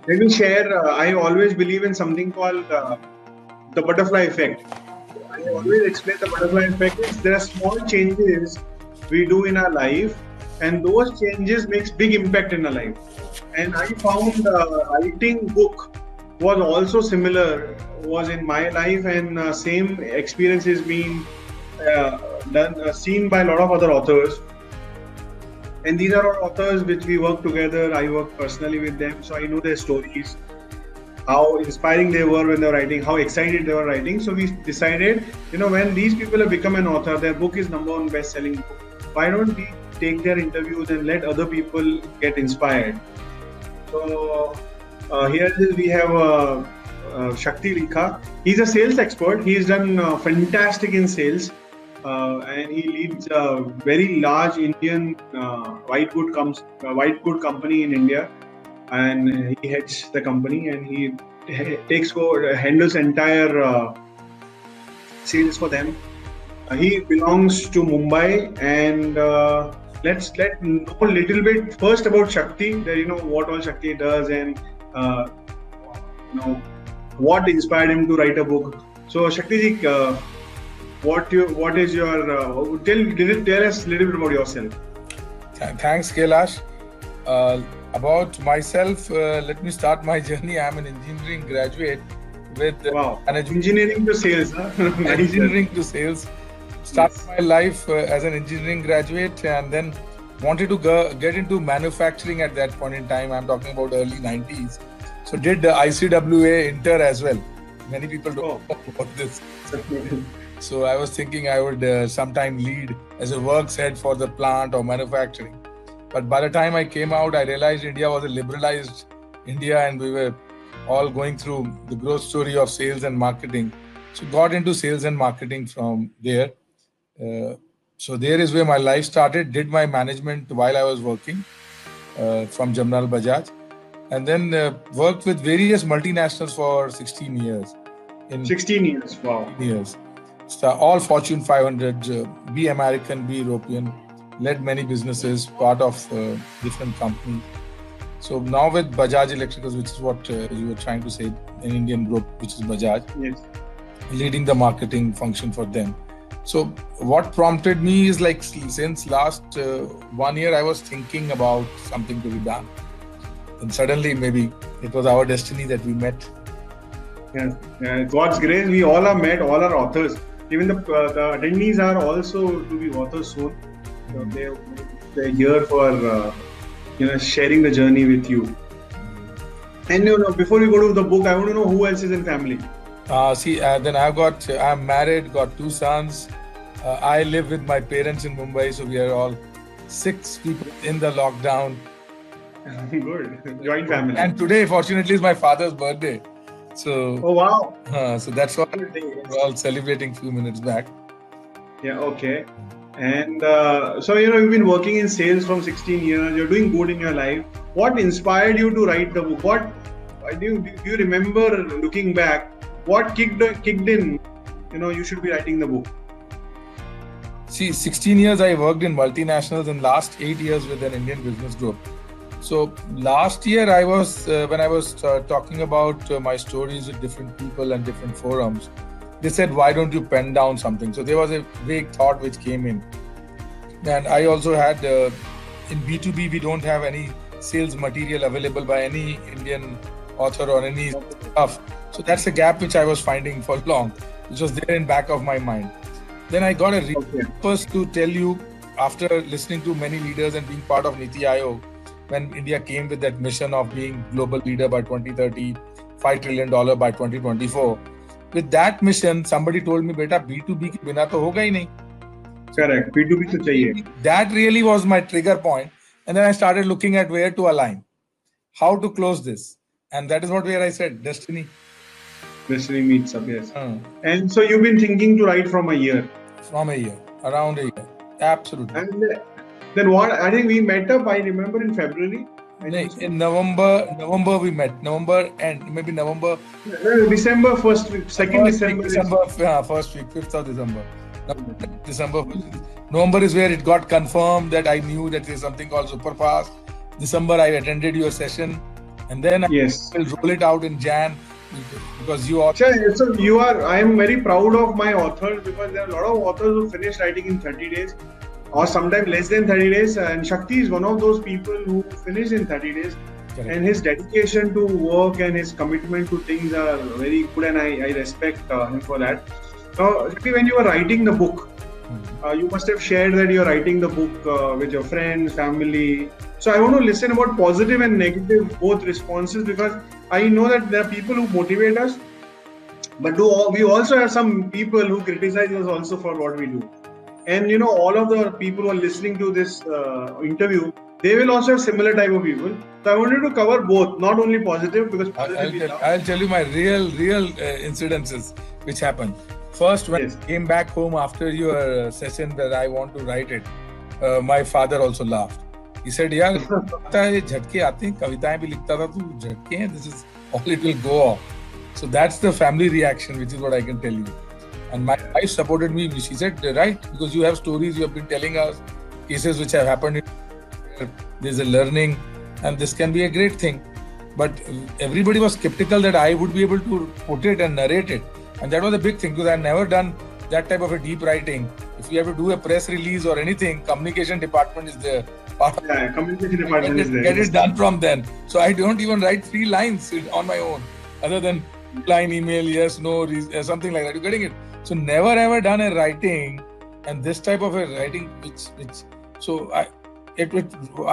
Let me share. I always believe in something called the butterfly effect. I always explain the butterfly effect is there are small changes we do in our life, and those changes makes big impact in our life. And I found writing book was also similar, was in my life, and same experience is being uh, done seen by a lot of other authors. And these are all authors which we work together. I work personally with them, so I know their stories, how inspiring they were when they were writing, how excited they were writing. So we decided, when these people have become an author, their book is number one best-selling book. Why don't we take their interviews and let other people get inspired? So here it is. We have Shakti Likha. He's a sales expert. He's done fantastic in sales. And he leads a very large Indian white good company in India, and he heads the company, and he handles entire sales for them. He belongs to Mumbai, and let's know a little bit first about Shakti. That what all Shakti does, and what inspired him to write a book. So Shakti ji, what is your tell us a little bit about yourself. Thanks, Kailash. About myself, let me start my journey. I'm an engineering graduate with engineering to sales. Huh? Engineering to sales. Started my life as an engineering graduate, and then wanted to get into manufacturing at that point in time. I'm talking about early 90s. So did the ICWA Inter as well. Many people don't know about this. So I was thinking I would sometime lead as a works head for the plant or manufacturing. But by the time I came out, I realized India was a liberalized India, and we were all going through the growth story of sales and marketing. So got into sales and marketing from there. So there is where my life started. Did my management while I was working from Jamnal Bajaj, and then worked with various multinationals for 16 years. 16 years, wow. Years. So all Fortune 500, be American, be European, led many businesses, part of different companies. So now with Bajaj Electricals, which is what you were trying to say, an Indian group, which is Bajaj, yes, leading the marketing function for them. So what prompted me is like since last 1 year, I was thinking about something to be done. And suddenly maybe it was our destiny that we met. Yeah, God's grace, we all are met, all are authors. Even the attendees are also to be authors soon. So they're here for sharing the journey with you. And before we go to the book, I want to know who else is in family. Then I'm married, got 2 sons. I live with my parents in Mumbai, so we are all 6 people in the lockdown. Good, joint family. And today, fortunately, is my father's birthday. So, oh wow! So that's what we're all celebrating a few minutes back. Yeah, okay. And so you've been working in sales from 16 years. You're doing good in your life. What inspired you to write the book? Do you remember looking back? What kicked in? You should be writing the book. See, 16 years I worked in multinationals, and last 8 years with an Indian business group. So last year I was when I was talking about my stories with different people and different forums, they said, why don't you pen down something? So there was a vague thought which came in. And I also had, in B2B, we don't have any sales material available by any Indian author or any stuff. So that's a gap which I was finding for long, which was there in back of my mind. Then I got a first to tell you, after listening to many leaders and being part of Niti Aayog, when India came with that mission of being global leader by 2030, $5 trillion by 2024. With that mission, somebody told me, beta, B2B ke bina to hoga hi nahi. Correct. B2B to chahiye. That really was my trigger point. And then I started looking at where to align, how to close this. And that is where I said, destiny. Destiny meets up, yes. And so you've been thinking to write from a year? From a year, around a year. Absolutely. And then what? I think we met up, I remember, in February. In November we met. November and maybe November. December first week, second December. First week, 5th of December. December. November is where it got confirmed that I knew that there's something called Superfast. December I attended your session. and then Yes. I will roll it out in Jan, because you are. So I am very proud of my authors, because there are a lot of authors who finish writing in 30 days or sometimes less than 30 days. And Shakti is one of those people who finished in 30 days. Correct. And his dedication to work and his commitment to things are very good, and I respect him for that. Now, Shakti, when you were writing the book, you must have shared that you're writing the book with your friends, family. So I want to listen about positive and negative both responses, because I know that there are people who motivate us, but we also have some people who criticize us also for what we do. And all of the people who are listening to this interview, they will also have similar type of people. So I wanted to cover both, not only positive, because I'll tell you my real incidences which happened. First, when I came back home after your session where I want to write it, my father also laughed. He said, "यार, पता है झटके आते हैं, कविताएं भी लिखता था तू, झटके हैं. This is all it will go off." So that's the family reaction, which is what I can tell you. And my wife supported me. She said, "Right, because you have stories, you have been telling us cases which have happened. There's a learning, and this can be a great thing." But everybody was skeptical that I would be able to put it and narrate it. And that was a big thing, because I've never done that type of a deep writing. If you have to do a press release or anything, communication department is there. Communication department is there. Get it done from then. So I don't even write 3 lines on my own, other than line email, yes, no, something like that. You're getting it. So never ever done a writing, and this type of a writing,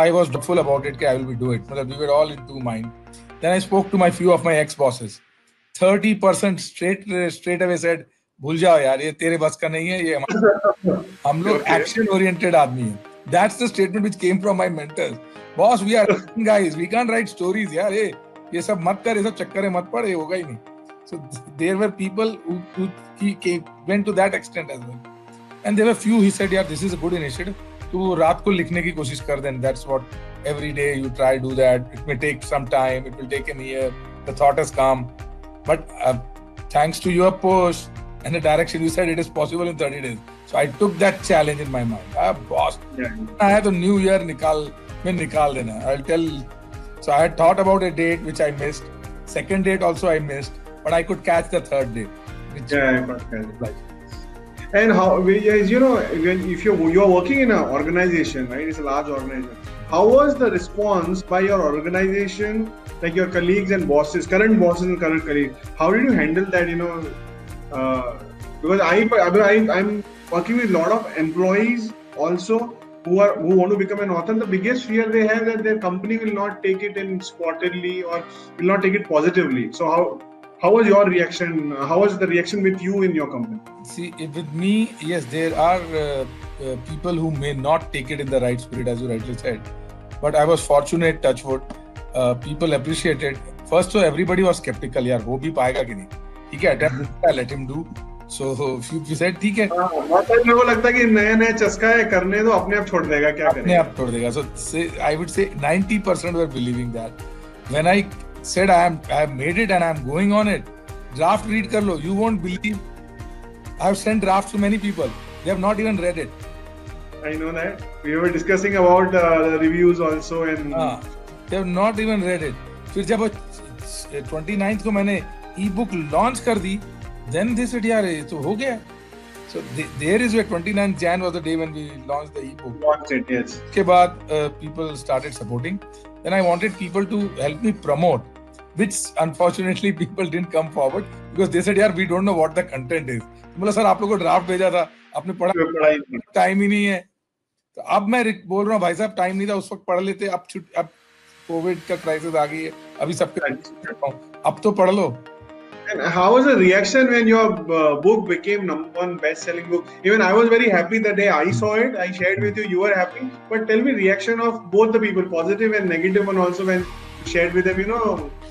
I was doubtful about it. I will be do it. We were all in two mind. Then I spoke to my few of my ex-bosses. 30% straight away said, भूल जाओ यार, ये तेरे बस का नहीं है, ये हम लोग action oriented आदमी हैं. That's the statement which came from my mentors. Boss, we are guys, we can't write stories यार, ये सब मत कर, ये सब चक्कर में मत पड़, ये होगा ही नहीं. So there were people who went to that extent as well. And there were few, he said, यार, this is a good initiative. तू रात को लिखने की कोशिश कर दें. That's what every day you try to do that. It may take some time. It will take a year. The thought has come. But thanks to your push and the direction, you said it is possible in 30 days. So I took that challenge in my mind. Boss, I had a new year nikal dena. I'll tell. So I had thought about a date which I missed. Second date also I missed, but I could catch the third date. I got catch. And how, if you're working in an organization, right? It's a large organization. How was the response by your organization, like your colleagues and bosses, current bosses and current colleagues? How did you handle that? Because I'm working with a lot of employees also who want to become an author. The biggest fear they have that their company will not take it in sportively or will not take it positively. So how was your reaction? How was the reaction with you in your company? See, with me, yes, there are people who may not take it in the right spirit, as you rightly said. But I was fortunate, touch wood. People appreciated. First, so everybody was skeptical. यार, वो भी पाएगा कि नहीं? ठीक है, attempt, let him do. So few said, ठीक है. मेरे को लगता है कि नया चस्का है, करने दो, अपने आप छोड़ देगा, क्या करेगा? अपने आप छोड़ देगा. So I would say 90% were believing that. When I said I have made it and I am going on it, draft read kar lo. You won't believe. I have sent drafts to many people. They have not even read it. I know that. We were discussing about the reviews also, and they have not even read it. फिर जब 29th को मैंने e-book launch कर दी, then they said, यार ये तो हो गया. So there is where 29th Jan was the day when we launched the e-book. Launched it, yes. उसके बाद people started supporting. Then I wanted people to help me promote, which unfortunately people didn't come forward because they said, यार we don't know what the content is. बोला sir आप लोगों को draft भेजा था, आपने पढ़ा, टाइम ही नहीं है. तो अब मैं बोल रहा हूँ भाई साहब टाइम नहीं था, उस वक्त पढ़ लेते. अब कोविड का क्राइसिस आ गई है, अभी सबके अब तो पढ़ लो. And how was the reaction when your book became #1 best-selling book? Even I was very happy the day I saw it. I shared with you. You were happy. But tell me reaction of both the people, positive and negative one also, when you shared with them.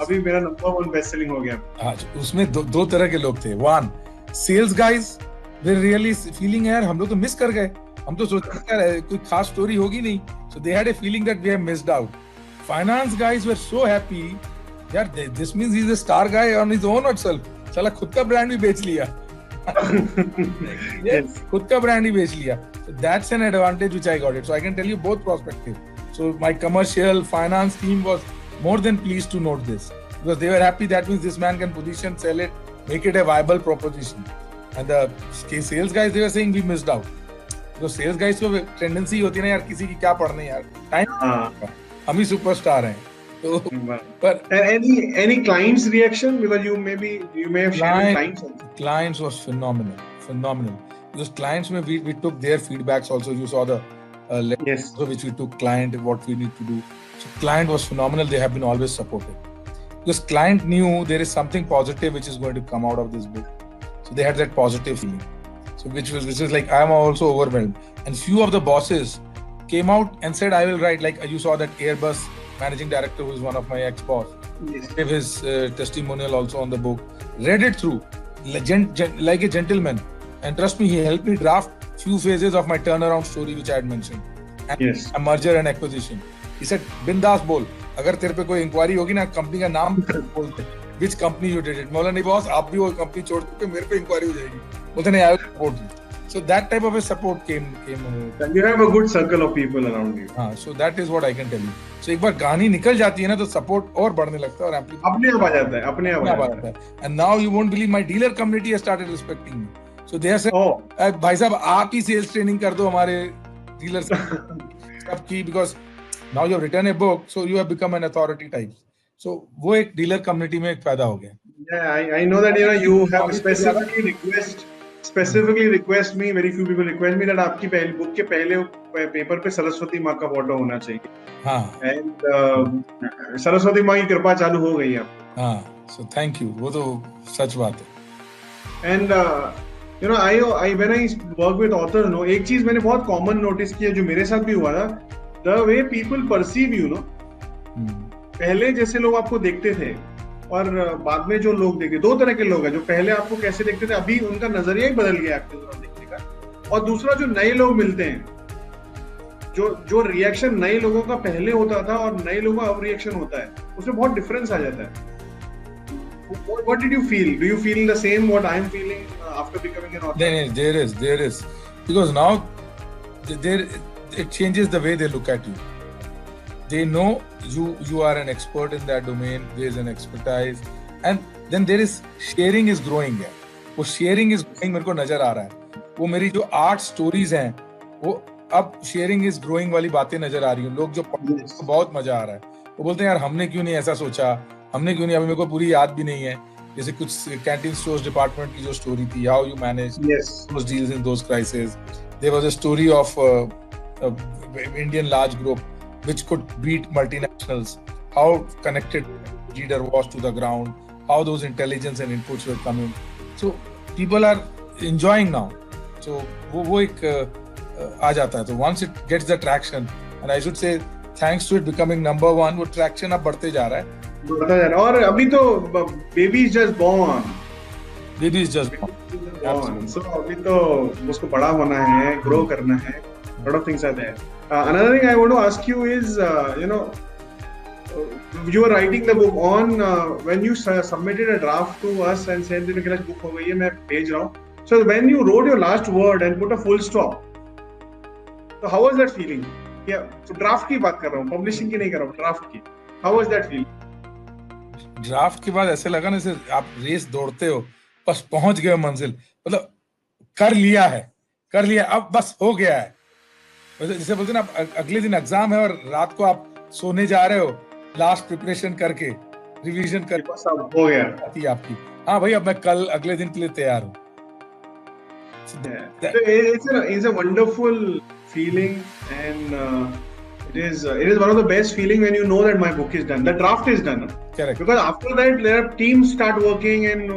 अभी मेरा #1 best-selling हो गया. हाँ, उसमें दो तरह के लोग थे. One, sales guys, they really feeling यार हम लोग तो मिस कर गए. हम तो सोचते यार कोई खास स्टोरी होगी नहीं. So they had a feeling that we have missed out. Finance guys were so happy. यार this means he's a star guy on his own itself. साला खुद का ब्रांड भी बेच लिया. Yes, खुद का ब्रांड ही बेच लिया. So that's an advantage which I got it. So I can tell you both perspectives. So my commercial finance team was more than pleased to note this, because they were happy. That means this man can position, sell it, make it a viable proposition. And the sales guys, they were saying we missed out. Because sales guys को tendency होती है ना यार, किसी की क्या पढ़ने यार, time हम ही superstar हैं. So, but any clients reaction, because you may have shared clients. Clients was phenomenal. Because clients we took their feedbacks also. You saw the yes, which we took client what we need to do. So client was phenomenal. They have been always supportive. Because client knew there is something positive which is going to come out of this book. So they had that positive feeling. So which is like, I am also overwhelmed. And few of the bosses came out and said, I will write, like you saw that Airbus managing director who is one of my ex-boss. Yes. Gave his testimonial also on the book. Read it through like a gentleman. And trust me, he helped me draft few phases of my turnaround story which I had mentioned. And yes. A merger and acquisition. He said, बिंदास बोल, अगर तेरे पे कोई inquiry होगी ना, company का नाम बोलते, which company you did it. बोला नहीं बॉस, आप भी वो कंपनी छोड़ के मेरे पे इंक्वायरी हो जाएगी. बोलते नहीं, I will support you. So that type of a support came. You have a good circle of people around you. हाँ, so that is what I can tell you. So एक बार कहानी निकल जाती है ना, तो support और बढ़ने लगता है और अपने आप आ जाता है, अपने आप आ जाता है. And now you won't believe my dealer community has started respecting me. So they have said, भाई साहब आप ही sales training कर दो हमारे dealers सबकी, because now you have written a book, so you have become an authority type. So वो एक dealer community में एक पैदा हो गया. Yeah, I know that you have specifically request me, very few people request me that आपकी पहली book के पहले पेपर पे सरस्वती माँ का फोटो होना चाहिए. हाँ. And सरस्वती माँ की कृपा चालू हो गई है. हाँ. So thank you. वो तो सच बात है. And when I work with authors, एक चीज मैंने बहुत common notice किया जो मेरे साथ भी हुआ था, the way people perceive you, पहले जैसे लोग आपको देखते थे और बाद में जो लोग देखे, दो तरह के लोग हैं. जो पहले आपको कैसे देखते थे, अभी उनका नजरिया ही बदल गया आपके तरफ देखने का. और दूसरा जो नए लोग मिलते हैं, जो रिएक्शन नए लोगों का पहले होता था और नए लोगों का अब रिएक्शन होता है, उसमें बहुत डिफरेंस आ जाता है. What did you feel? Do you feel the same what I am feeling after becoming an author? There is. Because now it changes the way they look at you. They know you are an expert in that domain. There is an expertise, and then there is sharing is growing here. वो sharing is growing मेरे को नजर आ रहा है. वो मेरी जो art stories हैं, वो अब sharing is growing वाली बातें नजर आ रही हैं. लोग जो पढ़ते हैं, बहुत मजा आ रहा है. वो बोलते हैं यार हमने क्यों नहीं ऐसा सोचा, हमने क्यों नहीं, अभी मेरे को पूरी याद भी नहीं है. जैसे कुछ कैंटीन स्टोर्स डिपार्टमेंट की जो स्टोरी थी, how you manage those deals in those crises. There was a story of Indian large group which could beat multinationals, how connected leader was to the ground, how those intelligence and inputs were coming. So people are enjoying now. So वो एक आ जाता है. So once it gets the traction, and I should say thanks to it becoming number one, वो traction अब बढ़ते जा रहा है. और अभी तो baby is just born. So अभी तो उसको बड़ा होना है, grow करना है. Lot of things are there. Another thing I want to ask you is, you were writing the book on when you submitted a draft to us and said that मेरा book हो गई है, मैं भेज रहा हूँ. So when you wrote your last word and put a full stop, so how was that feeling? Yeah, so draft की बात कर रहा हूँ, publishing की नहीं कर रहा हूँ, draft की. How was that feeling? Draft के बाद ऐसे लगा ना जैसे आप रेस दौड़ते हो, बस पहुंच गए मंजिल, मतलब कर लिया, अब बस हो गया है. जैसे बोलते ना, अगले दिन एग्जाम है और रात को आप सोने जा रहे हो, लास्ट प्रिपरेशन करके, रिवीजन करके, सब हो गया आपकी. हाँ भाई, अब मैं कल अगले दिन के लिए तैयार हूँ. It's a wonderful feeling, and it is one of the best feeling when you know that my book is done, the draft is done. Correct. Because after that there are teams start working and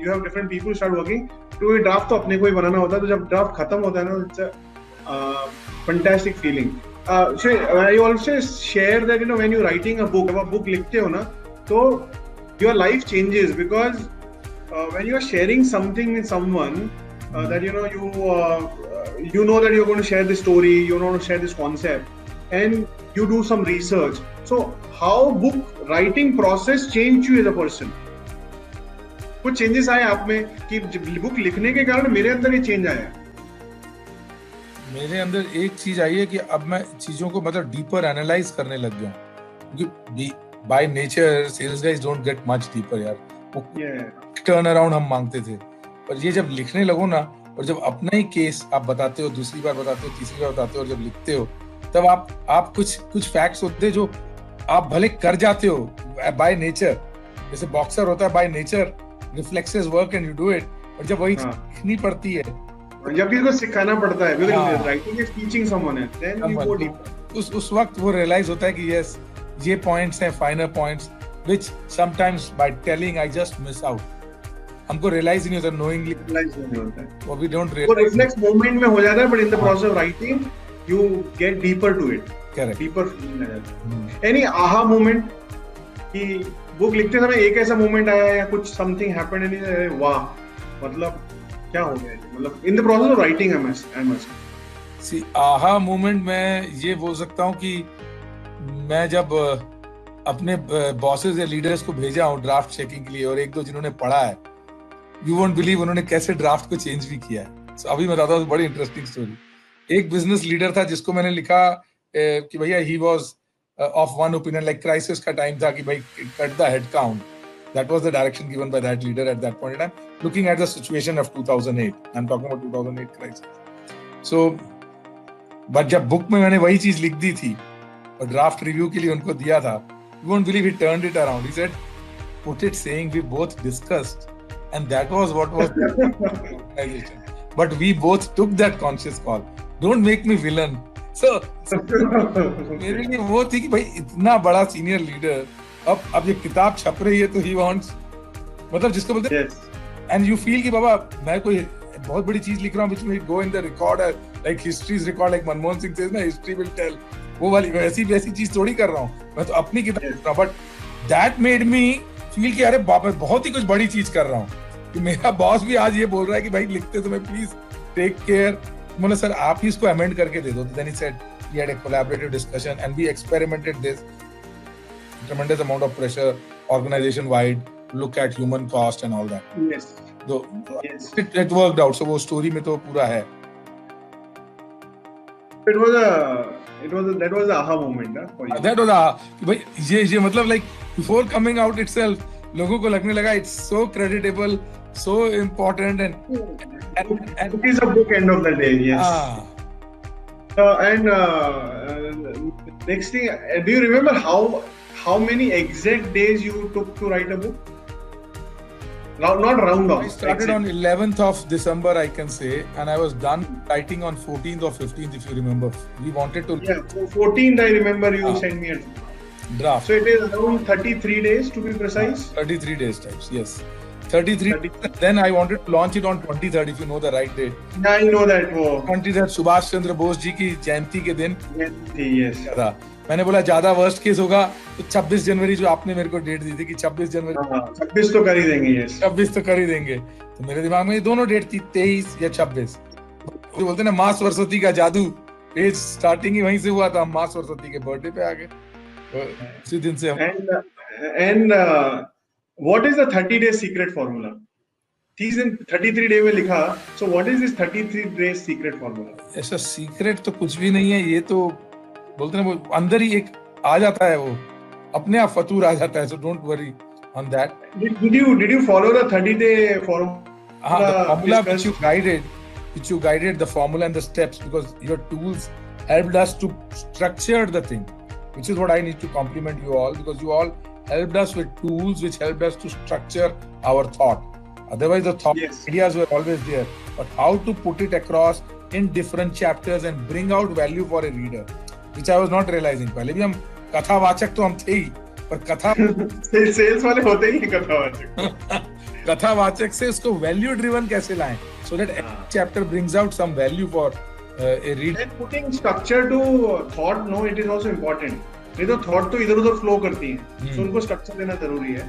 you have different people start working. तो ये draft तो अपने को ही बनाना होता है. तो जब draft खत्म होता है ना, it's a fantastic feeling. So I also share that when you're writing a book, जब आप book लिखते हो ना, तो your life changes, because when you are sharing something with someone that you know that you're going to share this story, you're going to share this concept, and you do some research. So how book writing process changed you as a person? कुछ changes आए आप में कि book लिखने के कारण मेरे अंदर ये change आया? मेरे अंदर एक चीज आई है कि अब मैं चीजों को मतलब डीपर एनालाइज करने लग गया हूँ. by nature sales guys don't get much deeper यार. Yeah. टर्न अराउंड हम मांगते थे, पर ये जब लिखने लगो ना, और जब अपना ही केस आप बताते हो, दूसरी बार बताते हो, तीसरी बार बताते हो, और जब लिखते हो, तब आप कुछ फैक्ट्स होते हैं जो आप भले कर जाते हो बाय नेचर, जैसे बॉक्सर होता है by nature, reflexes work and you do it, और जब वही लिखनी पड़ती है, जब किसी को सिखाना पड़ता है, because writing is teaching someone else, then you go deeper. उस वक्त वो रियलाइज होता है कि यस, ये पॉइंट्स हैं, finer points, which sometimes by telling I just miss out. हमको रियलाइज ही नहीं होता, नोइंगली रियलाइज नहीं होता है, वो वी डोंट वो रियलाइज. रिफ्लेक्स मोमेंट में हो जाता है, but in the process of writing you get deeper to it. Correct. Deeper feeling आ जाता है. एनी आहा मोमेंट कि बुक लिखते समय एक ऐसा मोमेंट आया या कुछ समथिंग हैपेंड एंड वाह, मतलब क्या हो गया, मतलब इन the process of writing I must see aha moment में ये बोल सकता हूँ कि मैं जब अपने बॉसेस या लीडर्स को भेजा हूँ ड्राफ्ट चेकिंग के लिए, और एक दो जिन्होंने पढ़ा है, यू वोंट बिलीव उन्होंने कैसे ड्राफ्ट को चेंज भी किया है. So, अभी मैं बताता हूँ, बड़ी इंटरेस्टिंग स्टोरी. एक बिजनेस लीडर था जिसको मैंने लिखा कि भैया he was of one opinion, like crisis का टाइम था कि भाई cut the head count. That was the direction given by that leader at that point in time, looking at the situation of 2008. I'm talking about 2008 crisis. So, but जब book में मैंने वही चीज लिख दी थी और ड्राफ्ट रिव्यू के लिए उनको दिया था, you won't believe he turned it around. He said, "Put it saying we both discussed, and that was what was the organization. But we both took that conscious call. Don't make me villain." So, मेरे लिए वो थी कि भाई इतना बड़ा senior leader, अब ये किताब छप रही है तो ही वांट्स, मतलब जिसको बोलते हैं, एंड यू फील कि बाबा मैं कोई बहुत बड़ी चीज लिख रहा हूँ, which will go in the record, like history's record, like Manmohan Singh says ना, history will tell. वो वाली वैसी चीज थोड़ी कर रहा हूँ, मैं तो अपनी किताब लिख रहा हूँ. But that made me feel कि अरे बाप रे, बहुत ही कुछ बड़ी चीज कर रहा हूँ. कि मेरा बॉस भी आज ये बोल रहा है कि भाई लिखते समय प्लीज टेक केयर. बोले सर आप ही इसको अमेंड करके दे दो. Then he said he had a collaborative discussion and we experimented this. Tremendous amount of pressure organization wide, look at human cost and all that. Yes. So Yes. it worked out. So वो story में तो पूरा है. That was a aha moment for you. That was कि भाई ये मतलब like before coming out itself, लोगों को लगने लगा it's so creditable, so important and it is a book end of the day. Yes. Next thing, do you remember how many exact days you took to write a book? Not round off. I started on 11th of December, I can say, and I was done writing on 14th or 15th, if you remember. We wanted to... Yeah, 14th I remember you sent me a draft. So it is around 33 days to be precise? 33 days types, yes. 33. Then I wanted to launch it on 23rd, if you know the right date. Yeah, I know that. 23rd, Subhash Chandra Bose ji की जयंती के दिन. Yes. मैंने बोला ज्यादा worst case होगा तो 26 जनवरी, जो आपने मेरे को डेट दी थी कि 26 जनवरी, 26 तो कर ही देंगे. यस, 26 तो कर ही देंगे. तो मेरे दिमाग में ये दोनों डेट थी, 23 या 26. तो बोलते ना माँ सरस्वती का जादू, पेज स्टार्टिंग ही वहीं से हुआ था. हम माँ सरस्वती के बर्थडे पे आ गए, उसी दिन से हम. And what is the 30-day secret formula? 33 day में लिखा. So what is this 33 days secret formula? ऐसा सीक्रेट तो कुछ भी नहीं है. ये तो बोलते ना वो अंदर ही एक आ जाता है, वो अपने आप फतूर आ जाता है. So don't worry on that. Did you follow the 30-day formula? The formula which you guided the formula and the steps, because your tools helped us to structure the thing, which is what I need to compliment you all, because you all helped us with tools which helped us to structure our thought. Otherwise the thought ideas were always there, but how to put it across in different chapters and bring out value for a reader, which I was not realizing. पहले भी हम कथावाचक तो हम थे ही, पर कथा sales वाले होते ही कथावाचक. कथावाचक से उसको वैल्यू ड्रिवन कैसे लाएं, so that every chapter brings out some value for a reader. And putting structure to thought, no, it is also important. नहीं तो थॉट तो इधर उधर फ्लो करती है, तो उनको स्ट्रक्चर देना जरूरी है.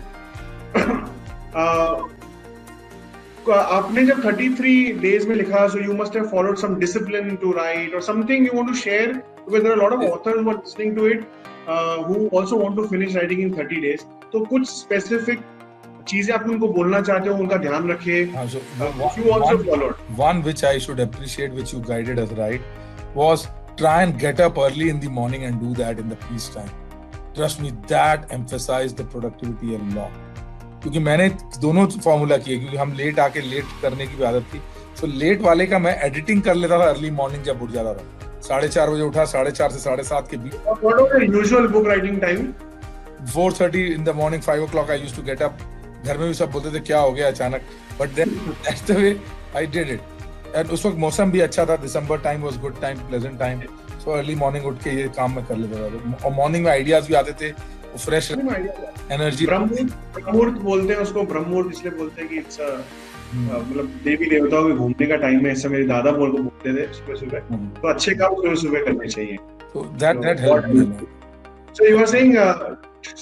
आपने जब 33 days में लिखा, so you must have followed some discipline to write or something you want to share, because there are a lot of authors who are listening to it who also want to finish writing in 30 days. तो कुछ specific चीजें आप उनको बोलना चाहते हो, उनका ध्यान रखे. You also followed. One which I should appreciate, which you guided us right, was try and get up early in the morning and do that in the peace time. Trust me, that emphasise the productivity a lot. क्योंकि मैंने दोनों formula किए, क्योंकि हम late आके late करने की भी आदत थी। सो लेट वाले का मैं एडिटिंग कर लेता था अर्ली मॉर्निंग जब उठ जाता था, 4:30 बजे उठा, 4:30 से 7:30 के बीच। What was your usual book writing time? 4:30 in the morning, 5 o'clock I used to get up. घर में भी सब बोलते थे क्या हो गया अचानक, but then that's the way I did it. And उस वक्त मौसम भी अच्छा था, December time was good time, pleasant time. So early morning उठ के ये काम मैं कर लेता था, और मॉर्निंग में आइडियाज भी आते थे, फ्रेश एनर्जी। ब्रह्ममुहूर्त बोलते हैं उसको, ब्रह्ममुहूर्त इसलिए बोलते हैं कि इट्स मतलब देवी देवताओं के घूमने का टाइम है, ऐसा मेरे दादा बोल को बोलते थे सुबह सुबह। तो अच्छे काम सुबह सुबह करने चाहिए। So that helped me. So you were saying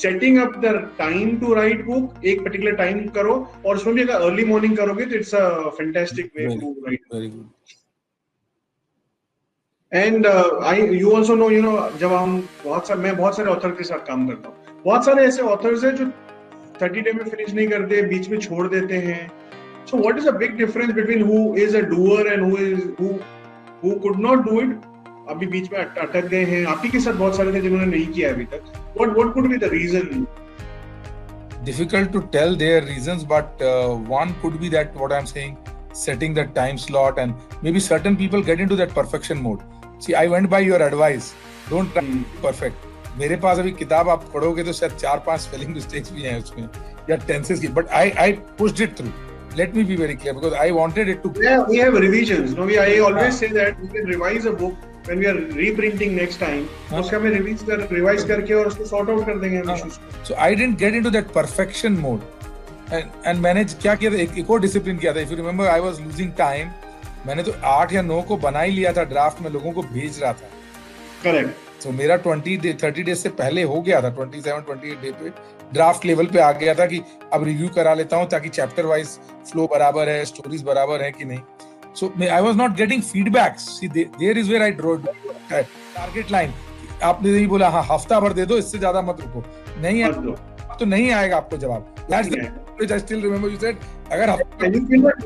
setting up the time to write book, एक particular time करो, और उसमें भी अगर early morning करोगे तो it's a fantastic way to write. Very good. And you also know, you know, जब हम मैं बहुत सारे ऑथर के साथ काम करता हूँ, बहुत सारे ऐसे ऑथर्स हैं जो 30 डे में फिनिश नहीं करते, बीच में छोड़ देते हैं। So what is the big difference between who is a doer and who could not do it? अभी बीच में अटक गए हैं, आप ही के साथ बहुत सारे थे जिन्होंने नहीं किया अभी तक। What could be the reason? Difficult to tell their reasons, but one could be that what I'm saying, setting the time slot, and maybe certain people get into that perfection mode. See, I went by your advice. Don't try to be perfect. मेरे पास अभी किताब आप पढ़ोगे तो शायद 4-5 spelling mistakes भी हैं उसमें, या टेंसेस की, but I pushed it through. Let me be very clear, because I wanted it to. Yeah, we have revisions. No, I always say that we can revise a book when we are reprinting next time. उसका मैं revise करके और उसको sort out कर देंगे हम issues को. So I didn't get into that perfection mode. And मैंने क्या किया था, एक और डिसिप्लिन किया था। If you remember, I was losing time. मैंने तो 8 या 9 को बना ही लिया था, ड्राफ्ट में लोगों को भेज रहा था। Correct. तो मेरा 30 डेज से पहले हो गया था, 27-28 डे पे ड्राफ्ट लेवल पे आ गया था कि अब रिव्यू करा लेता हूँ ताकि चैप्टर वाइज फ्लो बराबर है, स्टोरीज बराबर है कि नहीं। So I was not getting feedbacks. See there is where I draw target line. आपने नहीं बोला हाँ हफ्ता भर दे दो, इससे ज्यादा मत रुको, नहीं तो नहीं आएगा आपको जवाब। That's which I still remember you said, अगर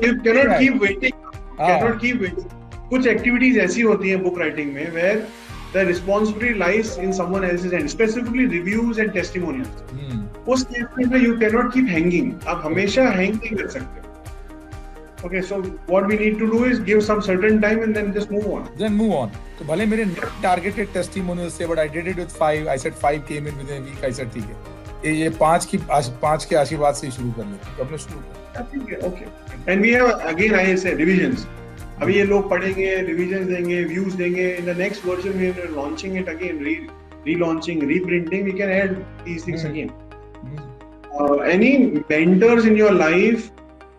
you cannot keep waiting. कुछ एक्टिविटीज ऐसी होती हैं बुक राइटिंग में where the responsibility lies in someone else's hand, specifically reviews and testimonials. उस केस में you cannot keep hanging. आप हमेशा hang नहीं कर सकते। Okay, so what we need to do is give some certain time and then just move on. तो भले मेरे targeted testimonials थे, but I did it with 5. I said 5 came in within a week. I said ठीक है, ये 5 के आशीर्वाद से शुरू कर लेते, तो अपने शुरू कर। ठीक है, okay. And we have again I say revisions. अभी ये लोग पढ़ेंगे, रिवीजन देंगे, व्यूज देंगे। In the next version we are launching it again, relaunching, reprinting, we can add these things again. Any mentors in your life,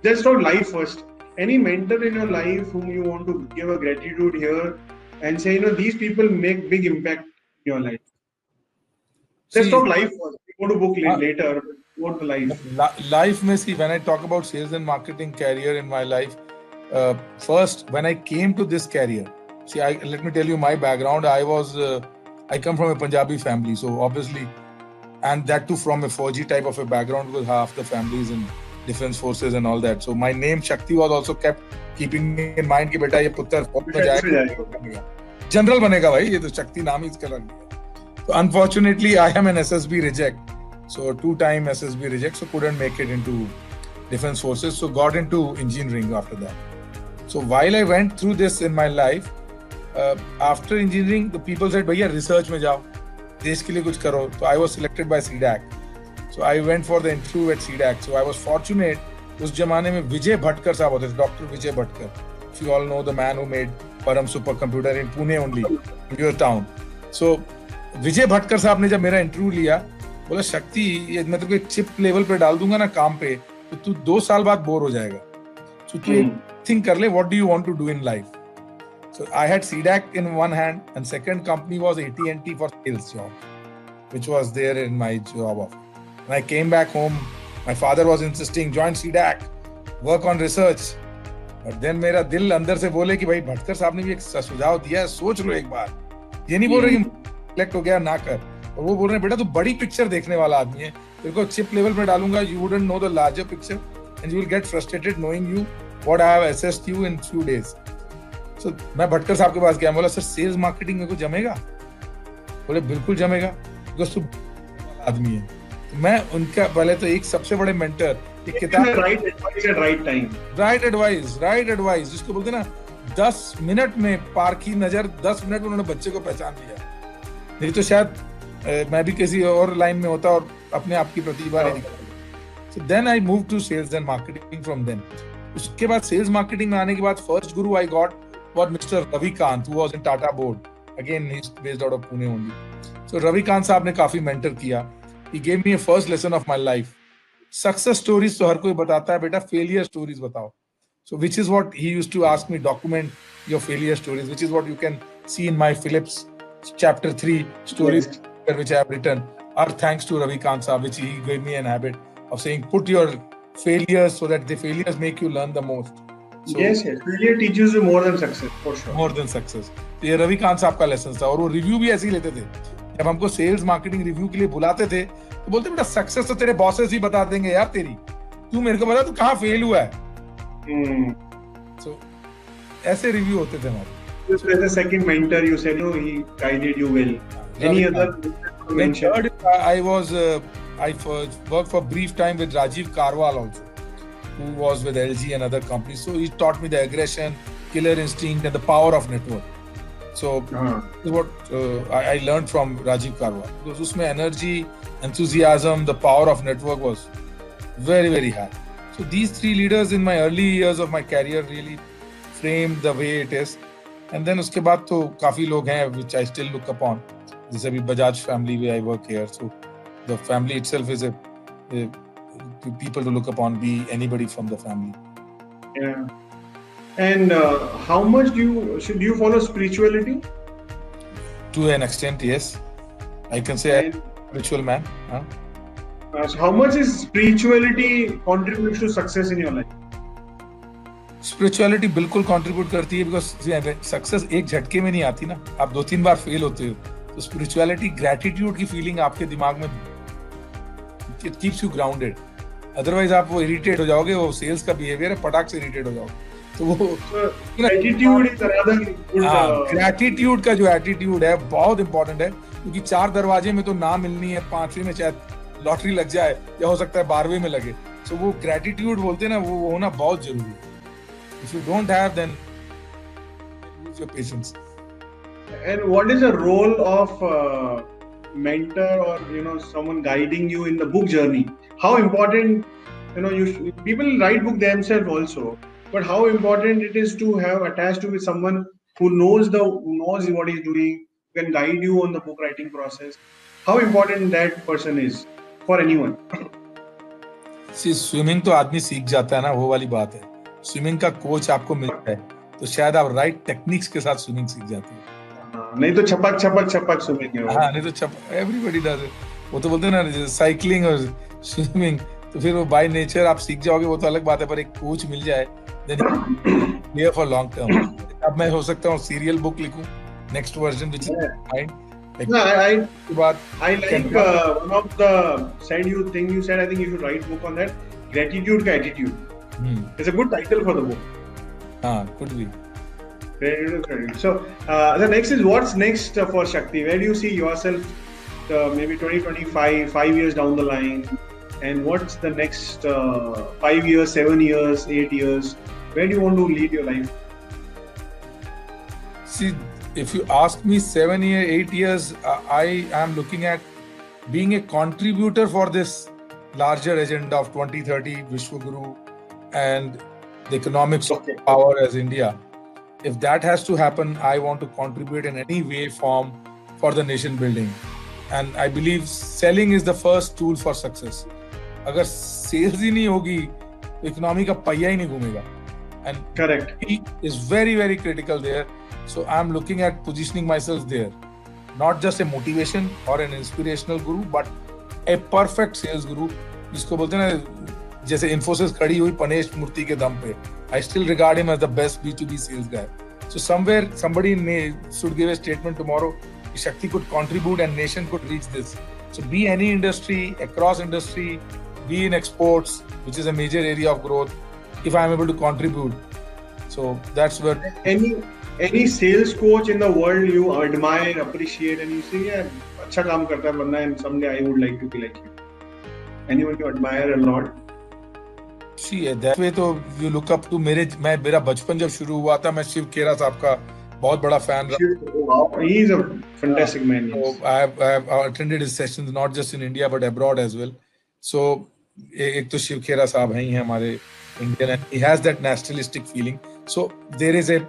just not life first, any mentor in your life whom you want to give a gratitude here and say, you know, these people make big impact in your life. Just not life first, you go to book later, what the life में see, when I talk about sales and marketing career in my life, first when I came to this career, see, let me tell you my background. I come from a Punjabi family, so obviously, and that too from a Fauji type of a background, because half the family is in defense forces and all that. So my name Shakti was also keeping in mind कि बेटा ये पुत्र फौज में जाएगा, general बनेगा भाई, ये तो शक्ति नाम ही इसका लग गया। So unfortunately I am an SSB reject, so 2-time SSB reject, so couldn't make it into defense forces, so got into engineering after that. So while I went through this in my life, after engineering, the people said, भैया research में जाओ, देश के लिए कुछ करो। So I was selected by CDAC. So I went for the interview at CDAC. So I was fortunate. उस जमाने में विजय भटकर साहब होते थे, doctor Vijay Bhatkar. If you all know the man who made Param supercomputer in Pune only, in your town. So Vijay Bhatkar साहब ने जब मेरा इंटरव्यू लिया, बोला शक्ति ये मैं तेरे को चिप लेवल पे डाल दूंगा ना काम पे, तो तू 2 साल बाद बोर हो जाएगा। So तू एक थिंक कर ले, what do you want to do in life? So I had CDAC in one hand, and second company was AT&T for sales job, which was there in my job offer. When I came back home, my father was insisting, join CDAC, work on research. But then मेरा दिल अंदर से बोले कि भाई भटकर साहब ने भी एक सुझाव दिया है, सोच लो एक बार। ये नहीं बोल रहे कि सिलेक्ट हो गया ना कर, और वो बोल रहे हैं बेटा तू बड़ी पिक्चर देखने वाला आदमी है, तेरे को चिप लेवल पे डालूंगा, you wouldn't know the larger picture and you will get frustrated knowing you what I have assessed you in few days. So मैं भटकर साहब के पास गया, बोला सर सेल्स मार्केटिंग में को जमेगा? बोले बिल्कुल जमेगा, because तू आदमी है। तो मैं उनका पहले तो एक सबसे बड़े मेंटर, एक किताब right advice eight right time, right advice जिसको बोलते हैं ना, 10 मिनट में पारखी नजर, 10 मिनट में उन्होंने बच्चे को पहचान लिया। नहीं तो शायद मैं भी किसी और लाइन में होता और अपने आप की प्रतिभा नहीं दिखाता। So then I move to sales and marketing from then. उसके बाद सेल्स मार्केटिंग में आने के बाद first Guru I got was Mr. Ravi Kant, who was in Tata Board. Again, he's based out of Pune only. So Ravi Kant साहब ने काफी mentor किया. He gave me a first lesson of my life. Success stories तो हर कोई बताता है, बेटा failure stories बताओ. So which is what he used to ask me, document your failure stories, which is what you can see in my Phillips chapter 3 stories, yes, which I have written are thanks to Ravi Kant साहब, which he gave me an habit of saying put your failures so that the failures make you learn the most. So, yes, failure teaches you more than success, for sure. More than success. तो ये रवि कांत साहब का lesson था, और वो review भी ऐसे ही लेते थे। जब हमको सेल्स मार्केटिंग रिव्यू के लिए बुलाते थे तो बोलते बेटा सक्सेस तो तेरे बॉसेस ही बता देंगे यार तेरी, तू मेरे को बता तू कहाँ फेल हुआ है। So ऐसे रिव्यू होते थे हमारे। So as a second mentor, you said he guided you well. Any other mention? I worked for a brief time with Rajiv Karwal also, who was with LG and other companies. So he taught me the aggression, killer instinct, and the power of network. So this is what I learned from Rajiv Karwal. Because usme energy, enthusiasm, the power of network was very, very high. So these three leaders in my early years of my career really framed the way it is. And then uske baad to काफी लोग हैं which I still look upon. जैसे अभी Bajaj family where I work here. So the family itself is a people to look upon, be anybody from the family. Yeah. And how much do you follow spirituality? To an extent, yes. I can say I'm a spiritual man. So how much is spirituality contributes to success in your life? Spirituality बिल्कुल contribute करती है, because success एक झटके में नहीं आती ना, आप 2-3 बार फेल होते हो। तो spirituality, gratitude की feeling आपके दिमाग में, it keeps you grounded. Otherwise आप वो irritate हो जाओगे, वो sales का behavior है, पटाख से irritate हो जाओगे। तो वो attitude is another good. Gratitude का जो attitude है बहुत important है, क्योंकि 4 दरवाजे में तो ना मिलनी है, 5वें में शायद लॉटरी लग जाए, या हो सकता है 12वें में लगे। So वो gratitude बोलते हैं ना, वो होना बहुत जरूरी है। If you don't have, then lose your patience. And what is the role of mentor or someone guiding you in the book journey? How important, people write book themselves also, but how important it is to have attached to with someone who knows what he's doing, can guide you on the book writing process. How important that person is for anyone? See, swimming तो आदमी सीख जाता है ना, वो वाली बात है। स्विमिंग का कोच आपको मिलता है तो शायद आप राइट टेक्निक्स के साथ स्विमिंग सीख जाते हैं। नहीं तो छपक स्विमिंग है। हाँ, नहीं तो एवरीबॉडी डज इट। वो तो बोलते हैं ना साइकिलिंग और स्विमिंग, तो फिर वो बाय नेचर आप सीख जाओगे, वो तो अलग बात है, पर एक कोच मिल जाए then here for long term. अब मैं हो सकता हूँ सीरियल बुक लिखूं, next version which is mind. I like one of the thing you said. I think you should write book on that. Gratitude ka attitude. It's a good title for the book. Could be. Gratitude. So the next is what's next for Shakti? Where do you see yourself? Maybe 2025, 5 years down the line, and what's the next 5 years, 7 years, 8 years? Where do you want to lead your life? See, if you ask me 7 years, 8 years, I am looking at being a contributor for this larger agenda of 2030 Vishwaguru and the economics of power as India. If that has to happen, I want to contribute in any way, form for the nation building. And I believe selling is the first tool for success. अगर sales ही नहीं होगी, तो economy का पहिया ही नहीं घूमेगा. And correct is very, very critical there. So I'm looking at positioning myself there, not just a motivation or an inspirational guru, but a perfect sales guru. जिसको बोलते हैं ना, जैसे Infosys खड़ी हुई पनेश मूर्ति के दम पे, I still regard him as the best B2B sales guy. So somewhere somebody should give a statement tomorrow, Shakti could contribute and nation could reach this. So be any industry, across industry, be in exports, which is a major area of growth, if I'm able to contribute. So that's where Any sales coach in the world you admire, appreciate, and you say, yeah, अच्छा काम करता है बंदा, and someday I would like to be like you. Anyone you admire a lot? See, that way तो you look up to मेरा बचपन जब शुरू हुआ था, मैं शिव खेरा साहब का बहुत बड़ा फैन रहा. Wow, he is a fantastic man. Yes. So I have attended his sessions not just in India but abroad as well. So एक तो शिव खेरा साहब हैं ही हैं हमारे Indian, and he has that nationalistic feeling. So there is a,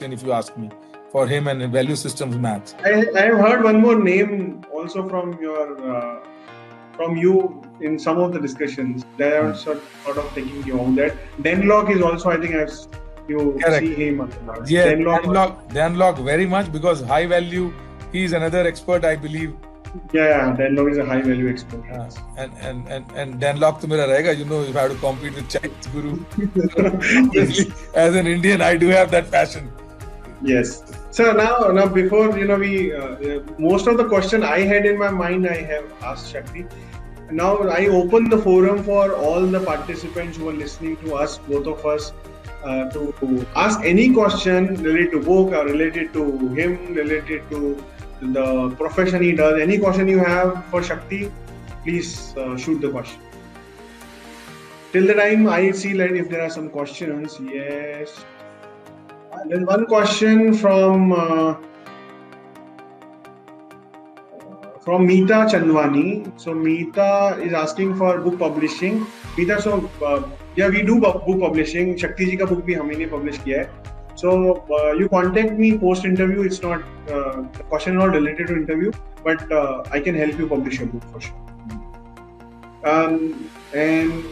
if you ask me, for him and value systems maths. I have heard one more name also from you in some of the discussions that I was sort of thinking you on that. Denlock is also, I think you Correct. see him. Yeah, Denlock very much, because high value, he is another expert, I believe. Yeah, Denlock is a high value expert. And Denlock to mera rahega, if I have to compete with Chinese Guru. Yes. As an Indian, I do have that passion. Yes. So now before we most of the question I had in my mind, I have asked Shakti. Now I open the forum for all the participants who are listening to us, both of us, to ask any question related to book or related to him, related to the profession he does. Any question you have for Shakti, please shoot the question. Till the time I see like if there are some questions. Yes. There's one question from Meeta Chandwani. So Meeta is asking for book publishing. Meeta, so yeah, we do book publishing. Shakti ji ka book bhi hum hi ne publish kiya hai. So you contact me post interview. It's not the question is not related to interview, but I can help you publish your book for sure. And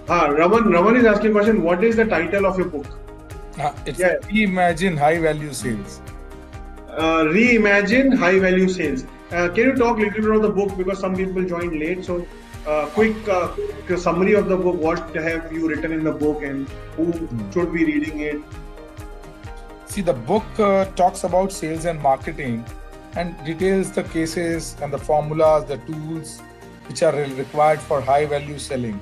Raman is asking a question. What is the title of your book? It's Reimagine High Value Sales. Reimagine High Value Sales. Can you talk a little bit about the book, because some people joined late? So quick summary of the book. What have you written in the book, and who should be reading it? See, the book talks about sales and marketing and details the cases and the formulas, the tools which are required for high value selling,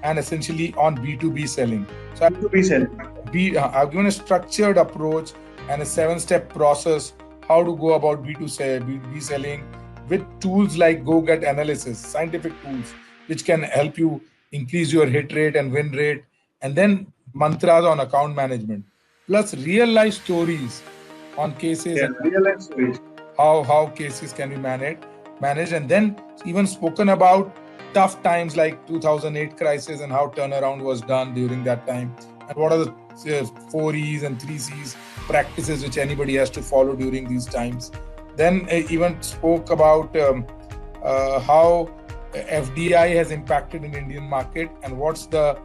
and essentially on B2B selling. So B2B selling. I've given a structured approach and a 7-step process how to go about B2B selling with tools like Go-Get Analysis, scientific tools which can help you increase your hit rate and win rate, and then mantras on account management, plus real life stories on cases and real life stories. How cases can be managed, and then even spoken about tough times like 2008 crisis and how turnaround was done during that time, and what are the 4 E's and 3 C's practices which anybody has to follow during these times. Then even spoke about how FDI has impacted in Indian market and what's the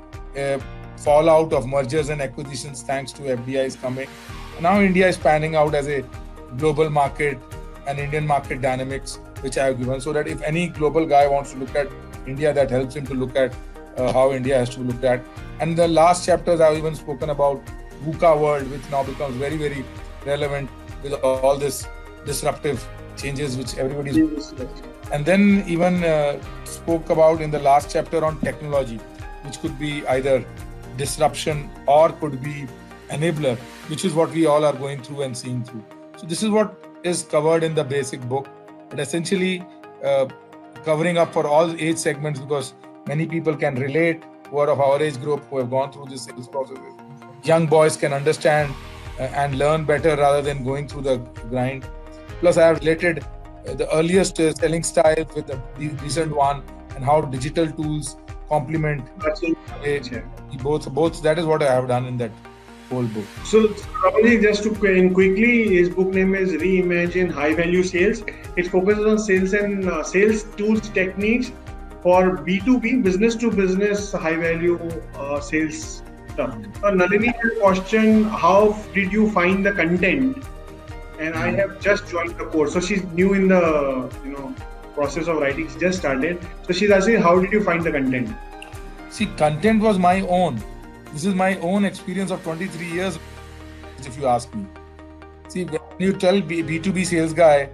fallout of mergers and acquisitions thanks to FDI's coming. Now India is panning out as a global market and Indian market dynamics, which I have given, so that if any global guy wants to look at India, that helps him to look at how India has to be looked at. And the last chapters I've even spoken about VUCA world, which now becomes very, very relevant with all this disruptive changes which everybody is. And then even spoke about in the last chapter on technology, which could be either disruption or could be enabler, which is what we all are going through and seeing through. So this is what is covered in the basic book, but essentially covering up for all age segments, because many people can relate who are of our age group, who have gone through this sales process. Young boys can understand and learn better rather than going through the grind. Plus, I have related the earliest selling style with the recent one, and how digital tools complement both. That is what I have done in that whole book. So, probably just to quickly, his book name is Reimagine High Value Sales. It focuses on sales and sales tools techniques for B2B, business to business, high value sales stuff. Nalini had a question: how did you find the content? And I have just joined the course, so she's new in the process of writing. She just started, so she's asking, how did you find the content? See, content was my own. This is my own experience of 23 years, if you ask me. See, when you tell B2B sales guy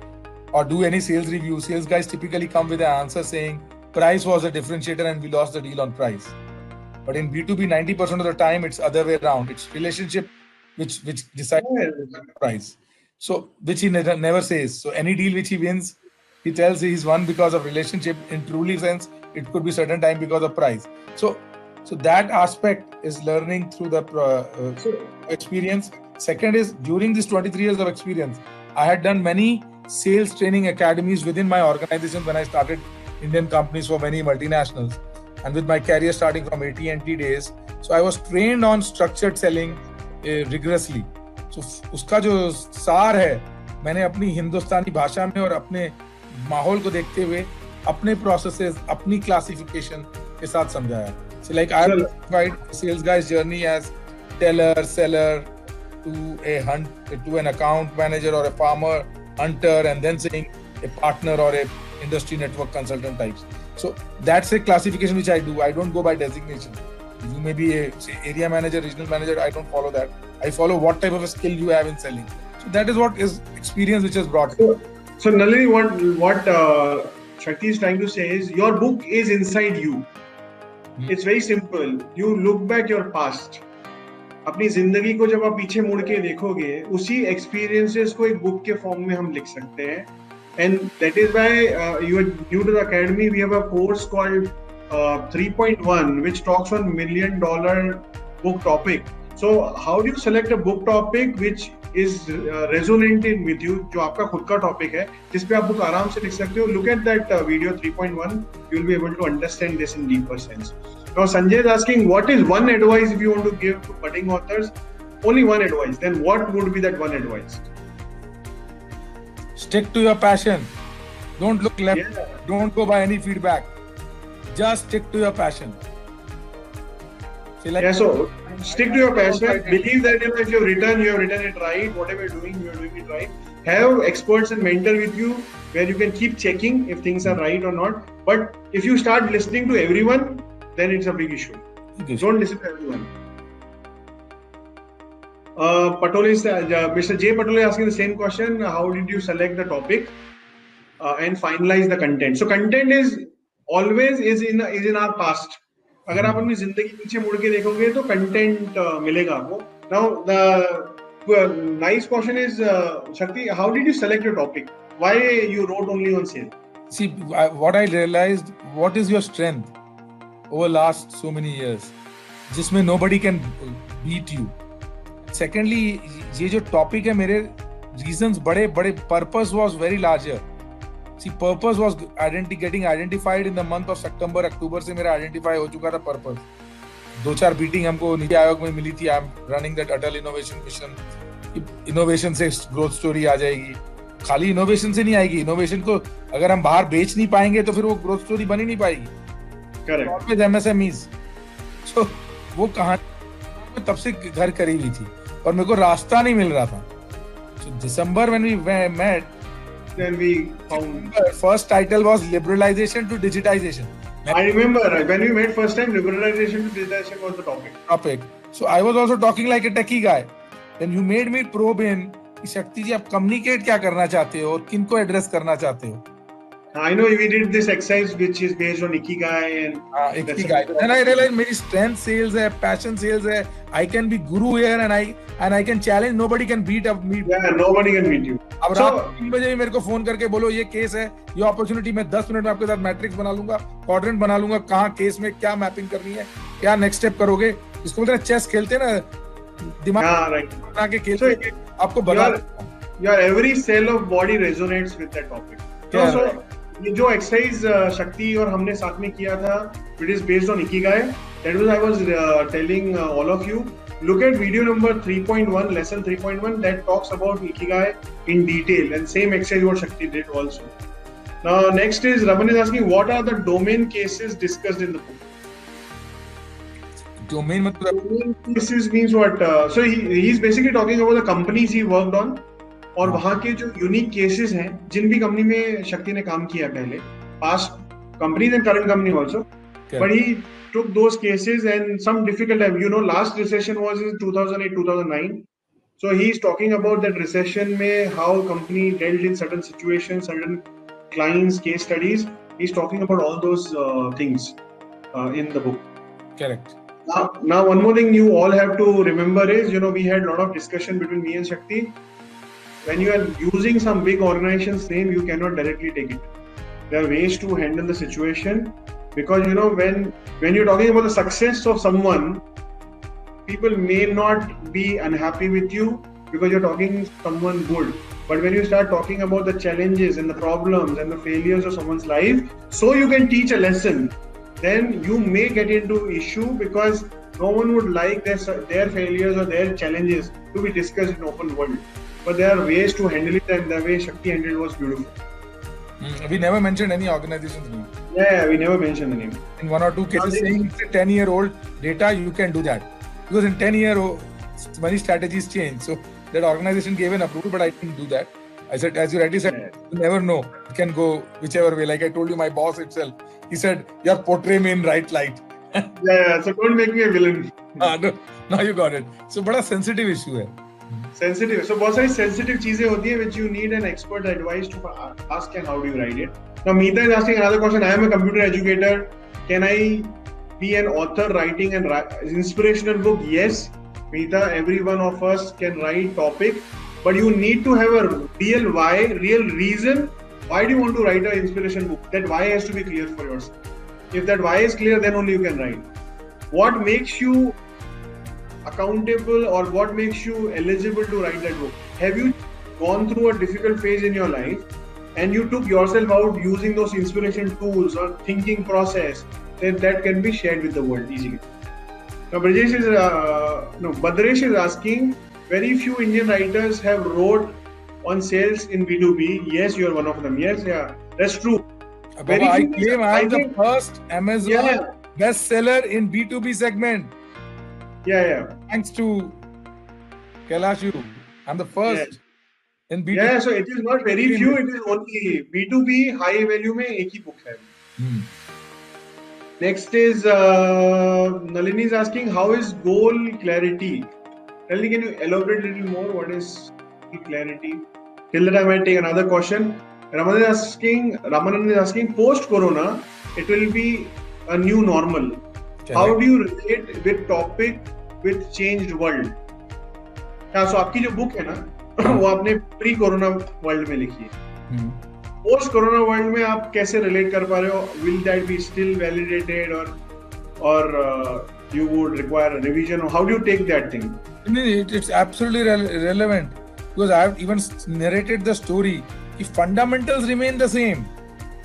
or do any sales review, sales guys typically come with an answer saying price was a differentiator and we lost the deal on price. But in B2B, 90% of the time, it's other way around. It's relationship which decides the price. So which he never says. So any deal which he wins, he tells he's won because of relationship. In truly sense, it could be certain time because of price. So that aspect is learning through the experience. Second is, during these 23 years of experience, I had done many sales training academies within my organization when I started Indian companies for many multinationals, and with my career starting from AT&T days. So I was trained on structured selling rigorously. So उसका जो सार है, मैंने अपनी हिंदुस्तानी भाषा में और अपने माहौल को देखते हुए अपने प्रोसेसेस, अपनी क्लासिफिकेशन के साथ समझाया. So like I have classified sales guy's journey as teller, seller, to an account manager or a farmer, hunter, and then saying a partner or a industry network consultant types. So that's a classification which I do. I don't go by designation. You may be a area manager, regional manager. I don't follow that. I follow what type of a skill you have in selling. So that is what is experience which has brought. So Nalini, what Shakti is trying to say is your book is inside you. It's very simple. You look back your past. अपनी जिंदगी को जब आप पीछे मुड़ के देखोगे, उसी एक्सपीरियंसेस को एक बुक के फॉर्म में हम लिख सकते हैं. And that is why you are new to the academy. We have a course called 3.1, which talks on $1 million book topic. So how do you select a book topic which is resonating with you, जो आपका खुद का topic है, जिस पे आप book आराम से लिख सकते हो? Look at that video 3.1. You will be able to understand this in deeper sense. Now Sanjay is asking, what is one advice if you want to give to budding authors? Only one advice. Then what would be that one advice? Stick to your passion. Don't look left. Yeah. Don't go by any feedback. Just stick to your passion. So stick to your passion. Believe that if you have written it right. Whatever you're doing it right. Have experts and mentor with you where you can keep checking if things are right or not. But if you start listening to everyone, then it's a big issue. Don't listen to everyone. Mr. J. Patole is asking the same question. How did you select the topic and finalize the content? So content is always in our past. अगर आप अपनी जिंदगी पीछे मुड़ के देखोगे तो content मिलेगा आपको. Now the nice question is, Shakti, how did you select your topic? Why you wrote only on sales? See, what I realized, what is your strength over last so many years, जिसमें nobody can beat you. Secondly, ये जो topic है, मेरे reasons बड़े purpose was very larger. See, purpose was getting identified in the month of September, October से मेरा identify हो चुका था purpose. 2-4 मीटिंग हमको नीति आयोग में मिली थी. I'm running that Atal Innovation Mission. Innovation से growth story आ जाएगी. खाली innovation से नहीं आएगी. Innovation को अगर हम बाहर बेच नहीं पाएंगे तो फिर वो growth story बन ही नहीं पाएगी. Correct. Always MSMEs. So वो कहानी तब से घर करी हुई थी और मेरे को रास्ता नहीं मिल रहा था. So December when we met, then we found first title was liberalization to digitization. I remember when we met first time, liberalization to digitization was the topic. So I was also talking like a techie guy. Then you made me probe in कि शक्ति जी आप communicate क्या करना चाहते हो और किनको address करना चाहते हो. I know we did this exercise which is based on Ikigai and Ikigai. Then I realized मेरी strength sales है, passion sales है. I can be guru here and I can challenge. Nobody can beat up me. Yeah, nobody can beat you. अब रात 3 बजे भी मेरे को phone करके बोलो ये केस है, ये अपॉर्चुनिटी, मैं 10 मिनट में आपके साथ मैट्रिक्स बना लूंगा, क्वाड्रेंट बना लूंगा, कहाँ केस में क्या मैपिंग करनी है, क्या नेक्स्ट स्टेप करोगे. इसको बोलते हैं चेस खेलते ना, दिमाग बना के खेलते आपको बना. Your every cell of body resonates with that topic. So ये जो एक्सरसाइज शक्ति और हमने साथ में किया था, it is based on Ikigai. That was I was telling all of you. Look at video number 3.1, lesson 3.1 that talks about Ikigai in detail, and same exercise what Shakti did also. Now next is Raman is asking, what are the domain cases discussed in the book? Domain cases means what? So he is basically talking about the companies he worked on. और वहाँ के जो unique cases हैं, जिन भी company में शक्ति ने काम किया पहले, past companies and current company also, but he took those cases and some difficult time. You know, last recession was in 2008-2009. So he is talking about that recession में how company dealt in certain situations, certain clients, case studies. He is talking about all those things in the book. Correct. Now, one more thing you all have to remember is, we had a lot of discussion between me and Shakti. When you are using some big organization's name, you cannot directly take it. There are ways to handle the situation, because when you're talking about the success of someone, people may not be unhappy with you because you're talking someone good. But when you start talking about the challenges and the problems and the failures of someone's life, so you can teach a lesson, then you may get into issue, because no one would like their failures or their challenges to be discussed in open world. But there are ways to handle it, and the way Shakti handled was beautiful. We never mentioned any organization's name. Yeah, we never mentioned the name. In one or two cases, saying it's a 10-year-old data, you can do that. Because in 10 years, many strategies change. So that organization gave an approval, but I didn't do that. I said, as you rightly said, you never know. It can go whichever way. Like I told you, my boss itself, he said, "You're portraying me in right light." So don't make me a villain. No, now you got it. So, बड़ा sensitive issue है. Sensitive. So बहुत सारी sensitive चीजें होती हैं which you need an expert advice to ask, and how do you write it. Now Meeta is asking another question. I am a computer educator. Can I be an author writing an inspirational book? Yes, Meeta. Every one of us can write topic, but you need to have a real why, real reason. Why do you want to write an inspiration book? That why has to be clear for yourself. If that why is clear, then only you can write. What makes you accountable, or what makes you eligible to write that book? Have you gone through a difficult phase in your life and you took yourself out using those inspiration tools or thinking process, then that can be shared with the world easily. Now Badresh is asking, very few Indian writers have wrote on sales in B2B. Yes, you are one of them. Yes, yeah, that's true. Baba, I claim I am the first Amazon bestseller in B2B segment. Yeah. Thanks to Kailash Yu. I'm the first in B2B. Yeah, so it is not very few. It is only B2B high value में एक ही book है. Next is Nalini is asking, how is goal clarity? Nalini, can you elaborate a little more? What is clarity? Till that I might take another question. Ramanand is asking, post Corona, it will be a new normal. Okay. How do you relate with topic with changed world? हाँ, so आपकी जो book है ना, वो आपने pre Corona world में लिखी है. Post Corona world में आप कैसे relate कर पा रहे हो? Will that be still validated, or you would require a revision? Or how do you take that thing? It's absolutely relevant, because I have even narrated the story. The fundamentals remain the same.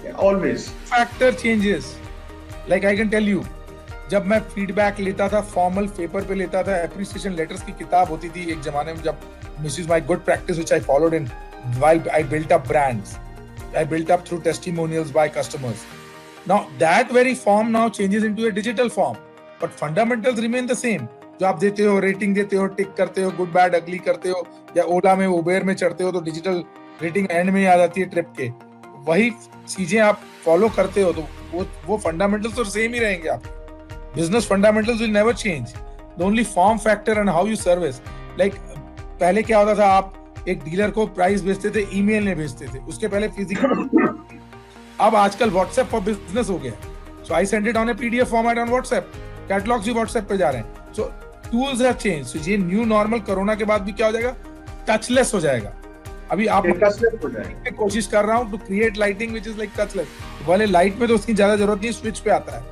Yeah, always. Factor changes. Like I can tell you, जब मैं feedback लेता था, formal paper पे लेता था, appreciation letters की किताब होती थी एक जमाने में, जब this is my good practice which I followed in while I built up brands, I built up through testimonials by customers. Now that very form now changes into a digital form, but fundamentals remain the same. जो आप देते हो, rating देते हो, टिक करते हो, good bad अगली करते हो, या ओला में उबेर में चढ़ते हो तो डिजिटल रेटिंग एंड में आ जाती है ट्रिप के, वही चीजें आप फॉलो करते हो, तो वो फंडामेंटल्स तो सेम ही रहेंगे. आप business fundamentals will never change. The only form factor and how you service. Like पहले क्या होता था, आप एक डीलर को प्राइस भेजते थे, ईमेल में भेजते थे, उसके पहले फिजिकल. अब आजकल व्हाट्सएप फॉर बिजनेस हो गया. So I send it on a PDF format on WhatsApp. Catalogues भी व्हाट्सएप पे जा रहे हैं. So tools have changed. So ये न्यू नॉर्मल कोरोना के बाद भी क्या हो जाएगा, टचलेस हो जाएगा. अभी आप कोशिश कर रहा हूँ to create lighting which is like touchless. वाले लाइट में तो उसकी ज्यादा जरूरत नहीं, स्विच पे आता है.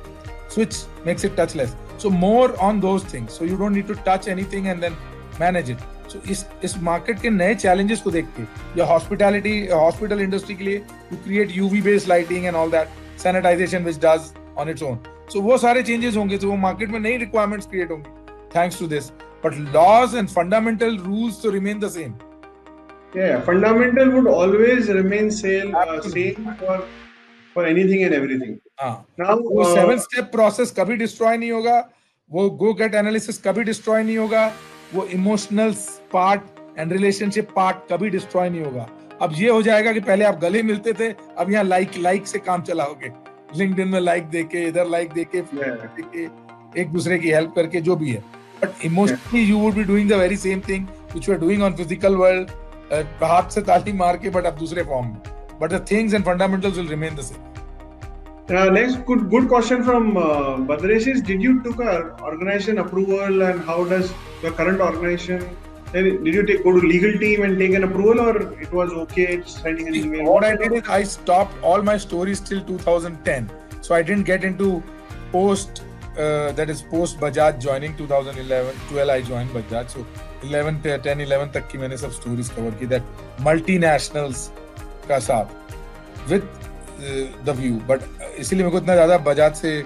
Switch makes it touchless. So more on those things. So you don't need to touch anything and then manage it. So इस market के नए challenges को देख के, या hospital industry के लिए you create UV based lighting and all that, sanitization which does on its own. So वो सारे changes होंगे, तो वो market में नई requirements create होंगी thanks to this. But laws and fundamental rules to remain the same. Yeah, fundamental would always remain same for anything and everything. Now वो 7-step process कभी destroy नहीं होगा, वो go get analysis कभी destroy नहीं होगा, वो emotional part and relationship part कभी destroy नहीं होगा. अब ये हो जाएगा कि पहले आप गले मिलते थे, अब यहाँ like से काम चलाओगे, LinkedIn में like देके, इधर like देके, एक दूसरे की help करके, जो भी है. But emotionally you would be doing the very same thing which you are doing on physical world, हाथ से ताली मार के, but अब दूसरे form में. But the things and fundamentals will remain the same. Next, good question from Badresh is: did you took a organization approval, and how does the current organization? Did you go to legal team and take an approval, or it was okay just sending an email? What I did is I stopped all my stories till 2010, so I didn't get into post Bajaj joining 2011. 12 I joined Bajaj, so 11 तक की मैंने सब stories cover की, that multinationals का साथ with the view, but इसीलिए मेरे को इतना ज़्यादा बजाज से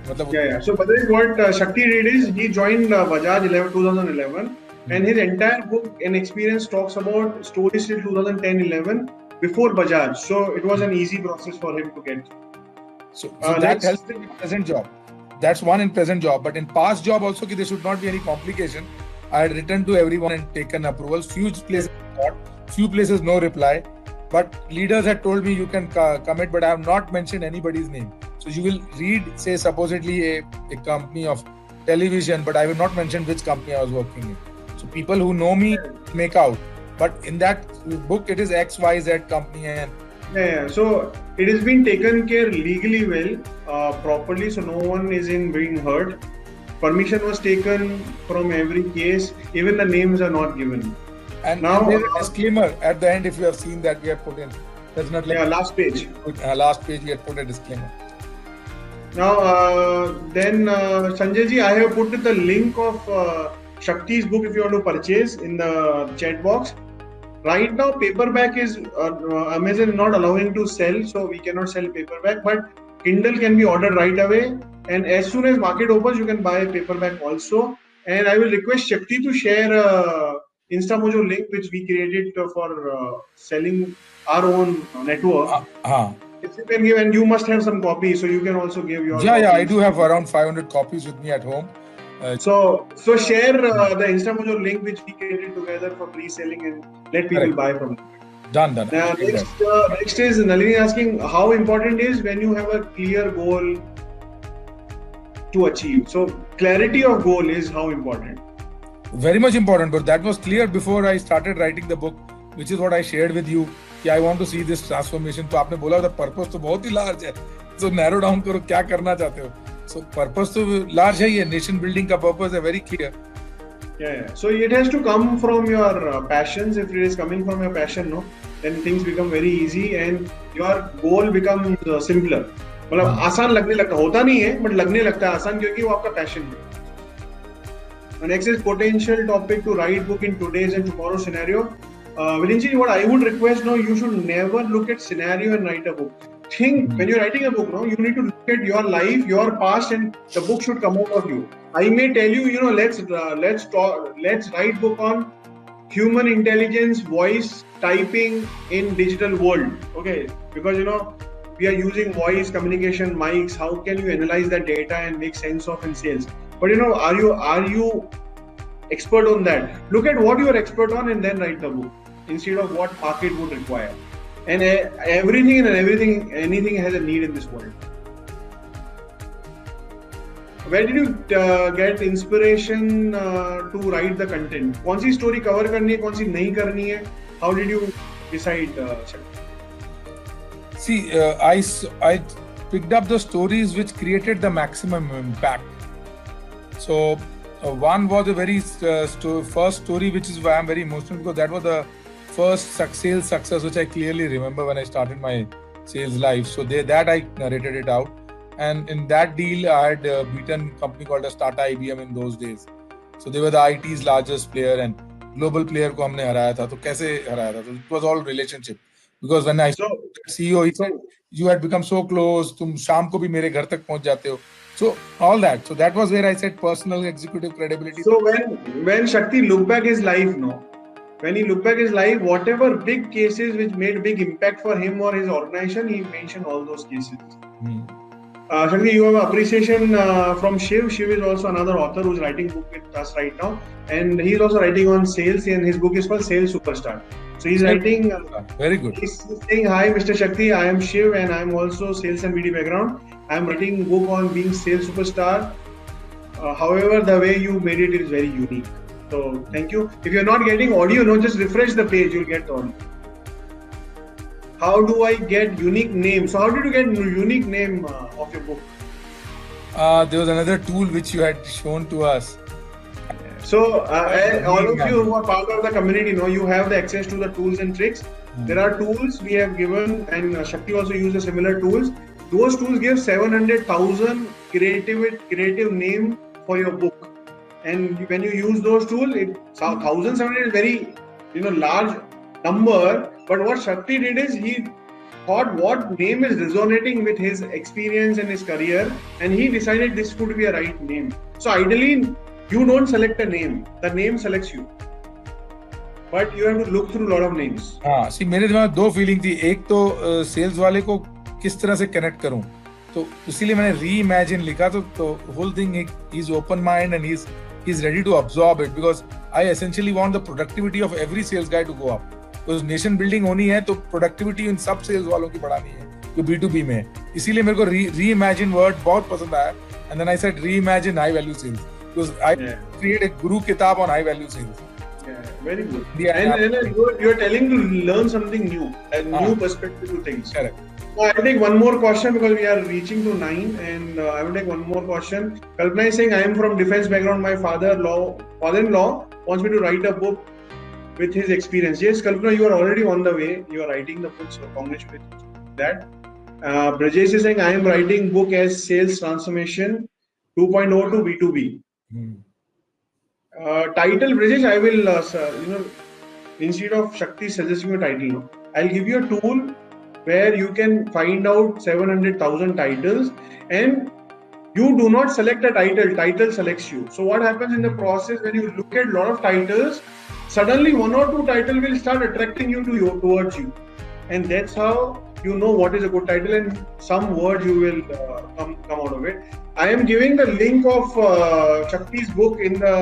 मतलब. Yeah. So Badresh, what Shakti did is he joined Bajaj 2011. And his entire book and experience talks about stories till 2010-11 before Bajaj. So it was an easy process for him to get. So that helps in present job. That's one in present job. But in past job also, there should not be any complication. I had written to everyone and taken approvals. Few places got, few places no reply. But leaders had told me you can commit, but I have not mentioned anybody's name. So you will read, say, supposedly a company of television, but I will not mention which company I was working in. So people who know me make out, but in that book it is XYZ company and so it has been taken care legally well, properly, so no one is in being hurt. Permission was taken from every case, even the names are not given. And now there's a disclaimer at the end, if you have seen that we have put in. That's not like last page. Last page we have put a disclaimer. Now then Sanjay ji, I have put the link of Shakti's book if you want to purchase in the chat box. Right now, paperback is Amazon not allowing to sell, so we cannot sell paperback. But Kindle can be ordered right away, and as soon as market opens, you can buy paperback also. And I will request Shakti to share InstaMojo link which we created for selling our own network. If you can give, and you must have some copies, so you can also give your. Yeah, I do have around 500 copies with me at home. So share the InstaMojo link which we created together for pre-selling and let people buy from it. Done. Next is Nalini asking how important is when you have a clear goal to achieve. So clarity of goal is how important. Very much important, but that was clear before I started writing the book, which is what I shared with you. कि I want to see this transformation. तो आपने बोला the purpose तो बहुत ही large है. So narrow down करो क्या करना चाहते हो. So purpose तो large है ये, nation building का purpose है very clear. Yeah. So it has to come from your passions. If it is coming from your passion, no, then things become very easy and your goal becomes simpler. मतलब आसान लगने लगता, होता नहीं है, but लगने लगता है आसान क्योंकि वो आपका passion है. Next is potential topic to write book in today's and tomorrow's scenario. Vilinji, what I would request, no, you should never look at scenario and write a book. Think when you're writing a book, no, you need to look at your life, your past, and the book should come out of you. I may tell you, let's write book on human intelligence, voice typing in digital world. Okay, because we are using voice communication, mics. How can you analyze that data and make sense of in sales? But are you expert on that? Look at what you are expert on and then write the book instead of what market would require. And anything has a need in this world. Where did you get inspiration to write the content? कौन सी story cover करनी है, कौन सी नहीं करनी है? How did you decide? See, I picked up the stories which created the maximum impact. So one was a very first story, which is why I'm very emotional, because that was the first sales success which I clearly remember when I started my sales life. So that I narrated it out, and in that deal I had beaten a company called as Tata IBM in those days. So they were the IT's largest player and global player को हमने हराया था. तो कैसे हराया था? So it was all relationship, because when I saw CEO, he said you had become so close, तुम शाम को भी मेरे घर तक पहुंच जाते हो. So all that. So that was where I said personal executive credibility. So when Shakti looked back his life, when he looked back his life, whatever big cases which made big impact for him or his organization, he mentioned all those cases. Shakti, you have appreciation from Shiv. Shiv is also another author who's writing book with us right now, and he's also writing on sales, and his book is called Sales Superstar. So he's writing. Very good. He's saying, "Hi, Mr. Shakti. I am Shiv, and I am also sales and BD background. I am writing a book on being sales superstar. However, the way you made it is very unique. So thank you. If you're not getting audio, just refresh the page. You'll get the audio." how do I get unique name? So how did you get unique name of your book? There was another tool which you had shown to us. So all of you who are part of the community know you have the access to the tools and tricks. There are tools we have given, and Shakti also uses similar tools. Those tools give 700,000 creative name for your book. And when you use those tools, 1,700 is very large number. But what Shakti did is he thought what name is resonating with his experience and his career, and he decided this would be a right name. So ideally, you don't select a name; the name selects you. But you have to look through a lot of names. हाँ, see मेरे दिमाग में दो feeling थी. एक तो sales वाले को किस तरह से कनेक्ट करूं, तो इसीलिए मैंने रीइमेजिन लिखा. तो whole thing is open mind and he's ready to absorb it, because I essentially want the productivity of every sales guy to go up. because nation building होनी है तो प्रोडक्टिविटी इन सब सेल्स वालों की बढ़ानी है जो B2B में है. इसीलिए मेरे को रीइमेजिन वर्ड बहुत पसंद आया. And then I said reimagine high value sales, because I create a guru kitab on high value sales. Very good. And you're telling to learn something new, a new perspective to things. Correct. So I'll take one more question because we are reaching to 9, and I will take one more question. Kalpana is saying, I am from defense background. My father-in-law wants me to write a book with his experience. Yes, Kalpana, you are already on the way. You are writing the book, so congratulations on that. Brajesh is saying, I am writing book as Sales Transformation 2.0 to B2B. Title, Brajesh, I will, instead of Shakti suggesting a title, I'll give you a tool where you can find out 700,000 titles, and you do not select a title selects you. So what happens in the process, when you look at a lot of titles, suddenly one or two titles will start attracting you towards you, and that's how you know what is a good title, and some words you will come out of it. I am giving the link of Shakti's book in the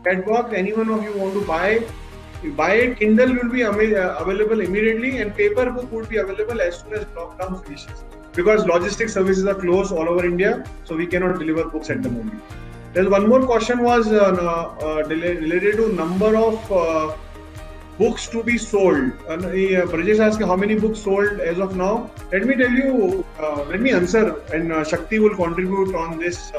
chat box. Anyone of you want to buy it, Kindle will be available immediately, and paper book would be available as soon as lockdown finishes, because logistics services are closed all over India, so we cannot deliver books at the moment. There's one more question was related to number of books to be sold. Brajesh asked how many books sold as of now. Let me tell you, let me answer, and Shakti will contribute on this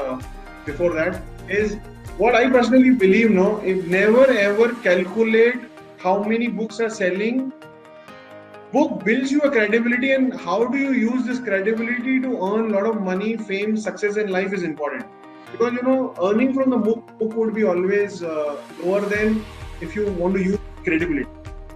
before that, is what I personally believe, if never ever calculate how many books are selling. Book builds you a credibility, and how do you use this credibility to earn a lot of money, fame, success in life is important. Because earning from the book would be always lower than if you want to use credibility.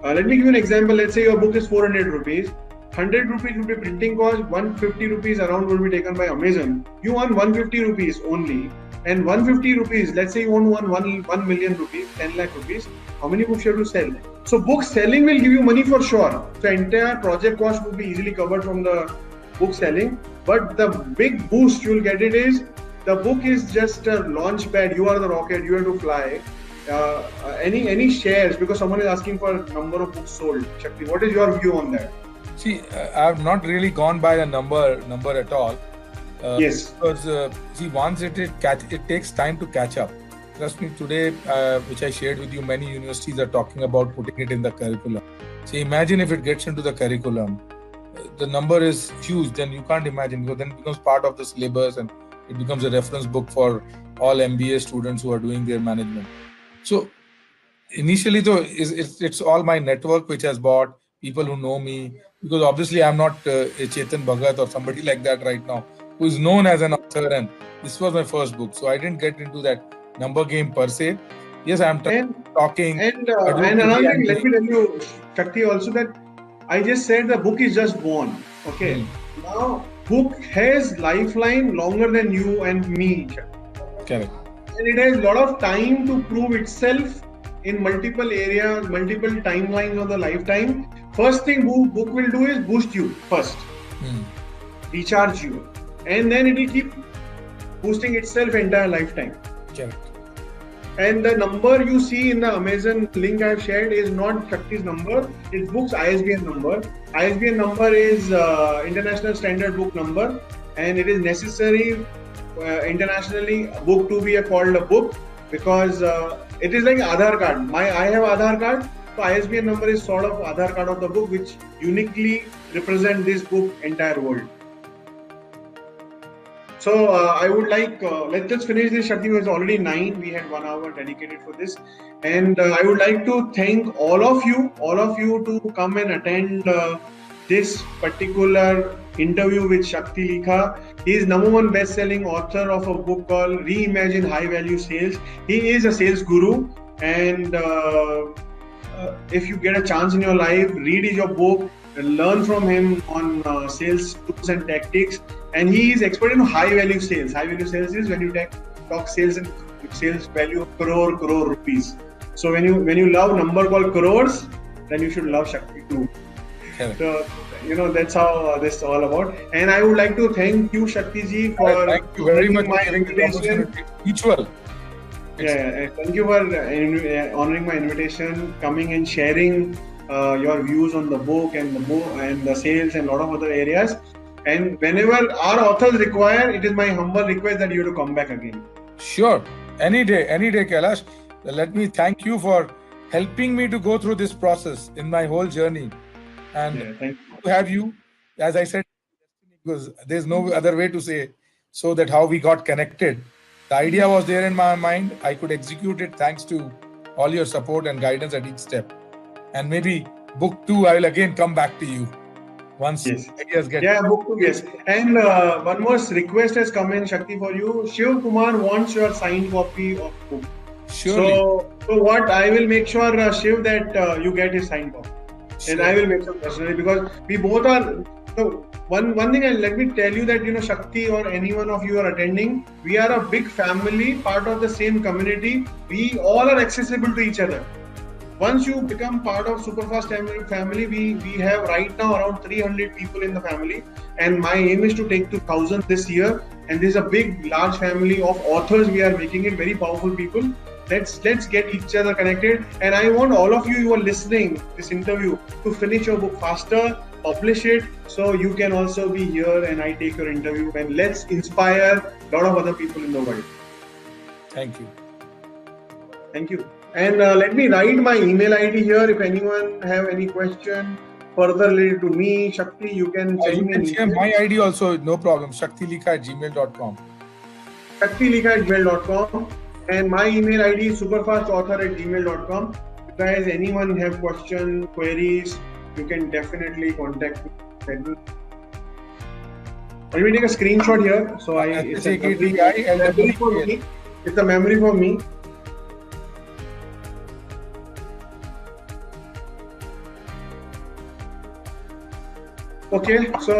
Let me give you an example. Let's say your book is 400 rupees. 100 rupees will be printing cost, 150 rupees around will be taken by Amazon. You earn 150 rupees only. And 150 rupees, let's say you want to earn 1 million rupees, 10 lakh rupees, how many books you have to sell? So book selling will give you money for sure. So entire project cost will be easily covered from the book selling. But the big boost you will get it is, the book is just a launch pad. You are the rocket, you have to fly. Any shares, because someone is asking for a number of books sold. Shakti, what is your view on that? See, I have not really gone by the number at all. Yes. Because once it takes time to catch up. Trust me, today, which I shared with you, many universities are talking about putting it in the curriculum. See, imagine if it gets into the curriculum, the number is huge. Then you can't imagine, because then it becomes part of the syllabus and it becomes a reference book for all MBA students who are doing their management. So initially, though, it's all my network which has bought, people who know me, because obviously I'm not a Chetan Bhagat or somebody like that right now, who is known as an author, and this was my first book. So I didn't get into that number game per se. Yes, I'm talking. And another thing, let me tell you, Shakti, also that I just said the book is just born. Okay. Now, book has lifeline longer than you and me. Correct. And it has a lot of time to prove itself in multiple areas, multiple timelines of the lifetime. First thing book will do is boost you first, recharge you, and then it will keep boosting itself entire lifetime. Correct. And the number you see in the Amazon link I have shared is not Shakti's number, it's book's ISBN number. ISBN number is International Standard Book Number, and it is necessary internationally book to be called a book, because it is like Aadhaar card. I have Aadhaar card, So ISBN number is sort of Aadhaar card of the book, which uniquely represent this book entire world. So I would like, let's just finish this. Shakti, was already 9. We had 1 hour dedicated for this. And I would like to thank all of you to come and attend this particular interview with Shakti Likha. He is #1 best-selling author of a book called Reimagine High Value Sales. He is a sales guru, and if you get a chance in your life, read your book, learn from him on sales tools and tactics. And he is expert in high value sales. High value sales is when you talk sales and sales value of crore rupees. So when you love number called crores, then you should love Shakti too. Okay. So that's how this is all about. And I would like to thank you, Shakti ji, for thank you very much my for giving the invitation. opportunity. Mutual. Yeah, thank you for honoring my invitation, coming and sharing your views on the book and the sales and a lot of other areas. And whenever our authors require, it is my humble request that you to come back again. Sure, any day, Kailash. Let me thank you for helping me to go through this process in my whole journey, and Thank you. to have you, as I said, because there's no other way to say, so that how we got connected. The idea was there in my mind. I could execute it thanks to all your support and guidance at each step. And maybe book 2, I will again come back to you once ideas get. Yeah, book 2, yes. And one more request has come in, Shakti, for you. Shiv Kumar wants your signed copy of book. Surely. So what I will make sure, Shiv, that you get his signed copy. Sure. And I will make sure personally, because we both are. So one thing, let me tell you that Shakti or any one of you are attending, we are a big family, part of the same community. We all are accessible to each other. Once you become part of Superfast family, we have right now around 300 people in the family, and my aim is to take to 1,000 this year. And there's a big, large family of authors. We are making it very powerful people. Let's get each other connected. And I want all of you who are listening this interview to finish your book faster, publish it, so you can also be here and I take your interview, and let's inspire a lot of other people in the world. Thank you. Thank you. And let me write my email ID here. If anyone have any question further related to me, Shakti, you can send me an email. My ID also, no problem. shaktilikha@gmail.com. shaktilikha@gmail.com. And my email ID is superfastauthor@gmail.com. If guys, anyone have questions, queries, you can definitely contact me. Let me take a screenshot here. So it's a memory for me. It's a memory for me. Okay, so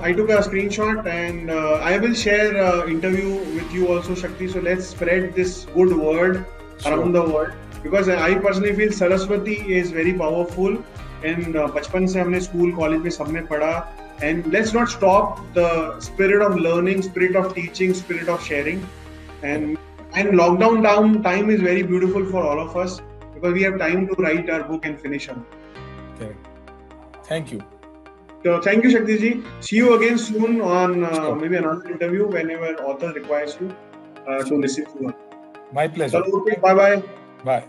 I took a screenshot, and I will share interview with you also, Shakti. So let's spread this good word around the world, because I personally feel Saraswati is very powerful. And बचपन से हमने school, college में सबने पढ़ा. And let's not stop the spirit of learning, spirit of teaching, spirit of sharing. And lockdown time is very beautiful for all of us, because we have time to write our book and finish it. Okay. Thank you. So thank you, Shakti ji. See you again soon on maybe another interview whenever author requires you to listen to one. My pleasure. Okay, bye-bye. Bye.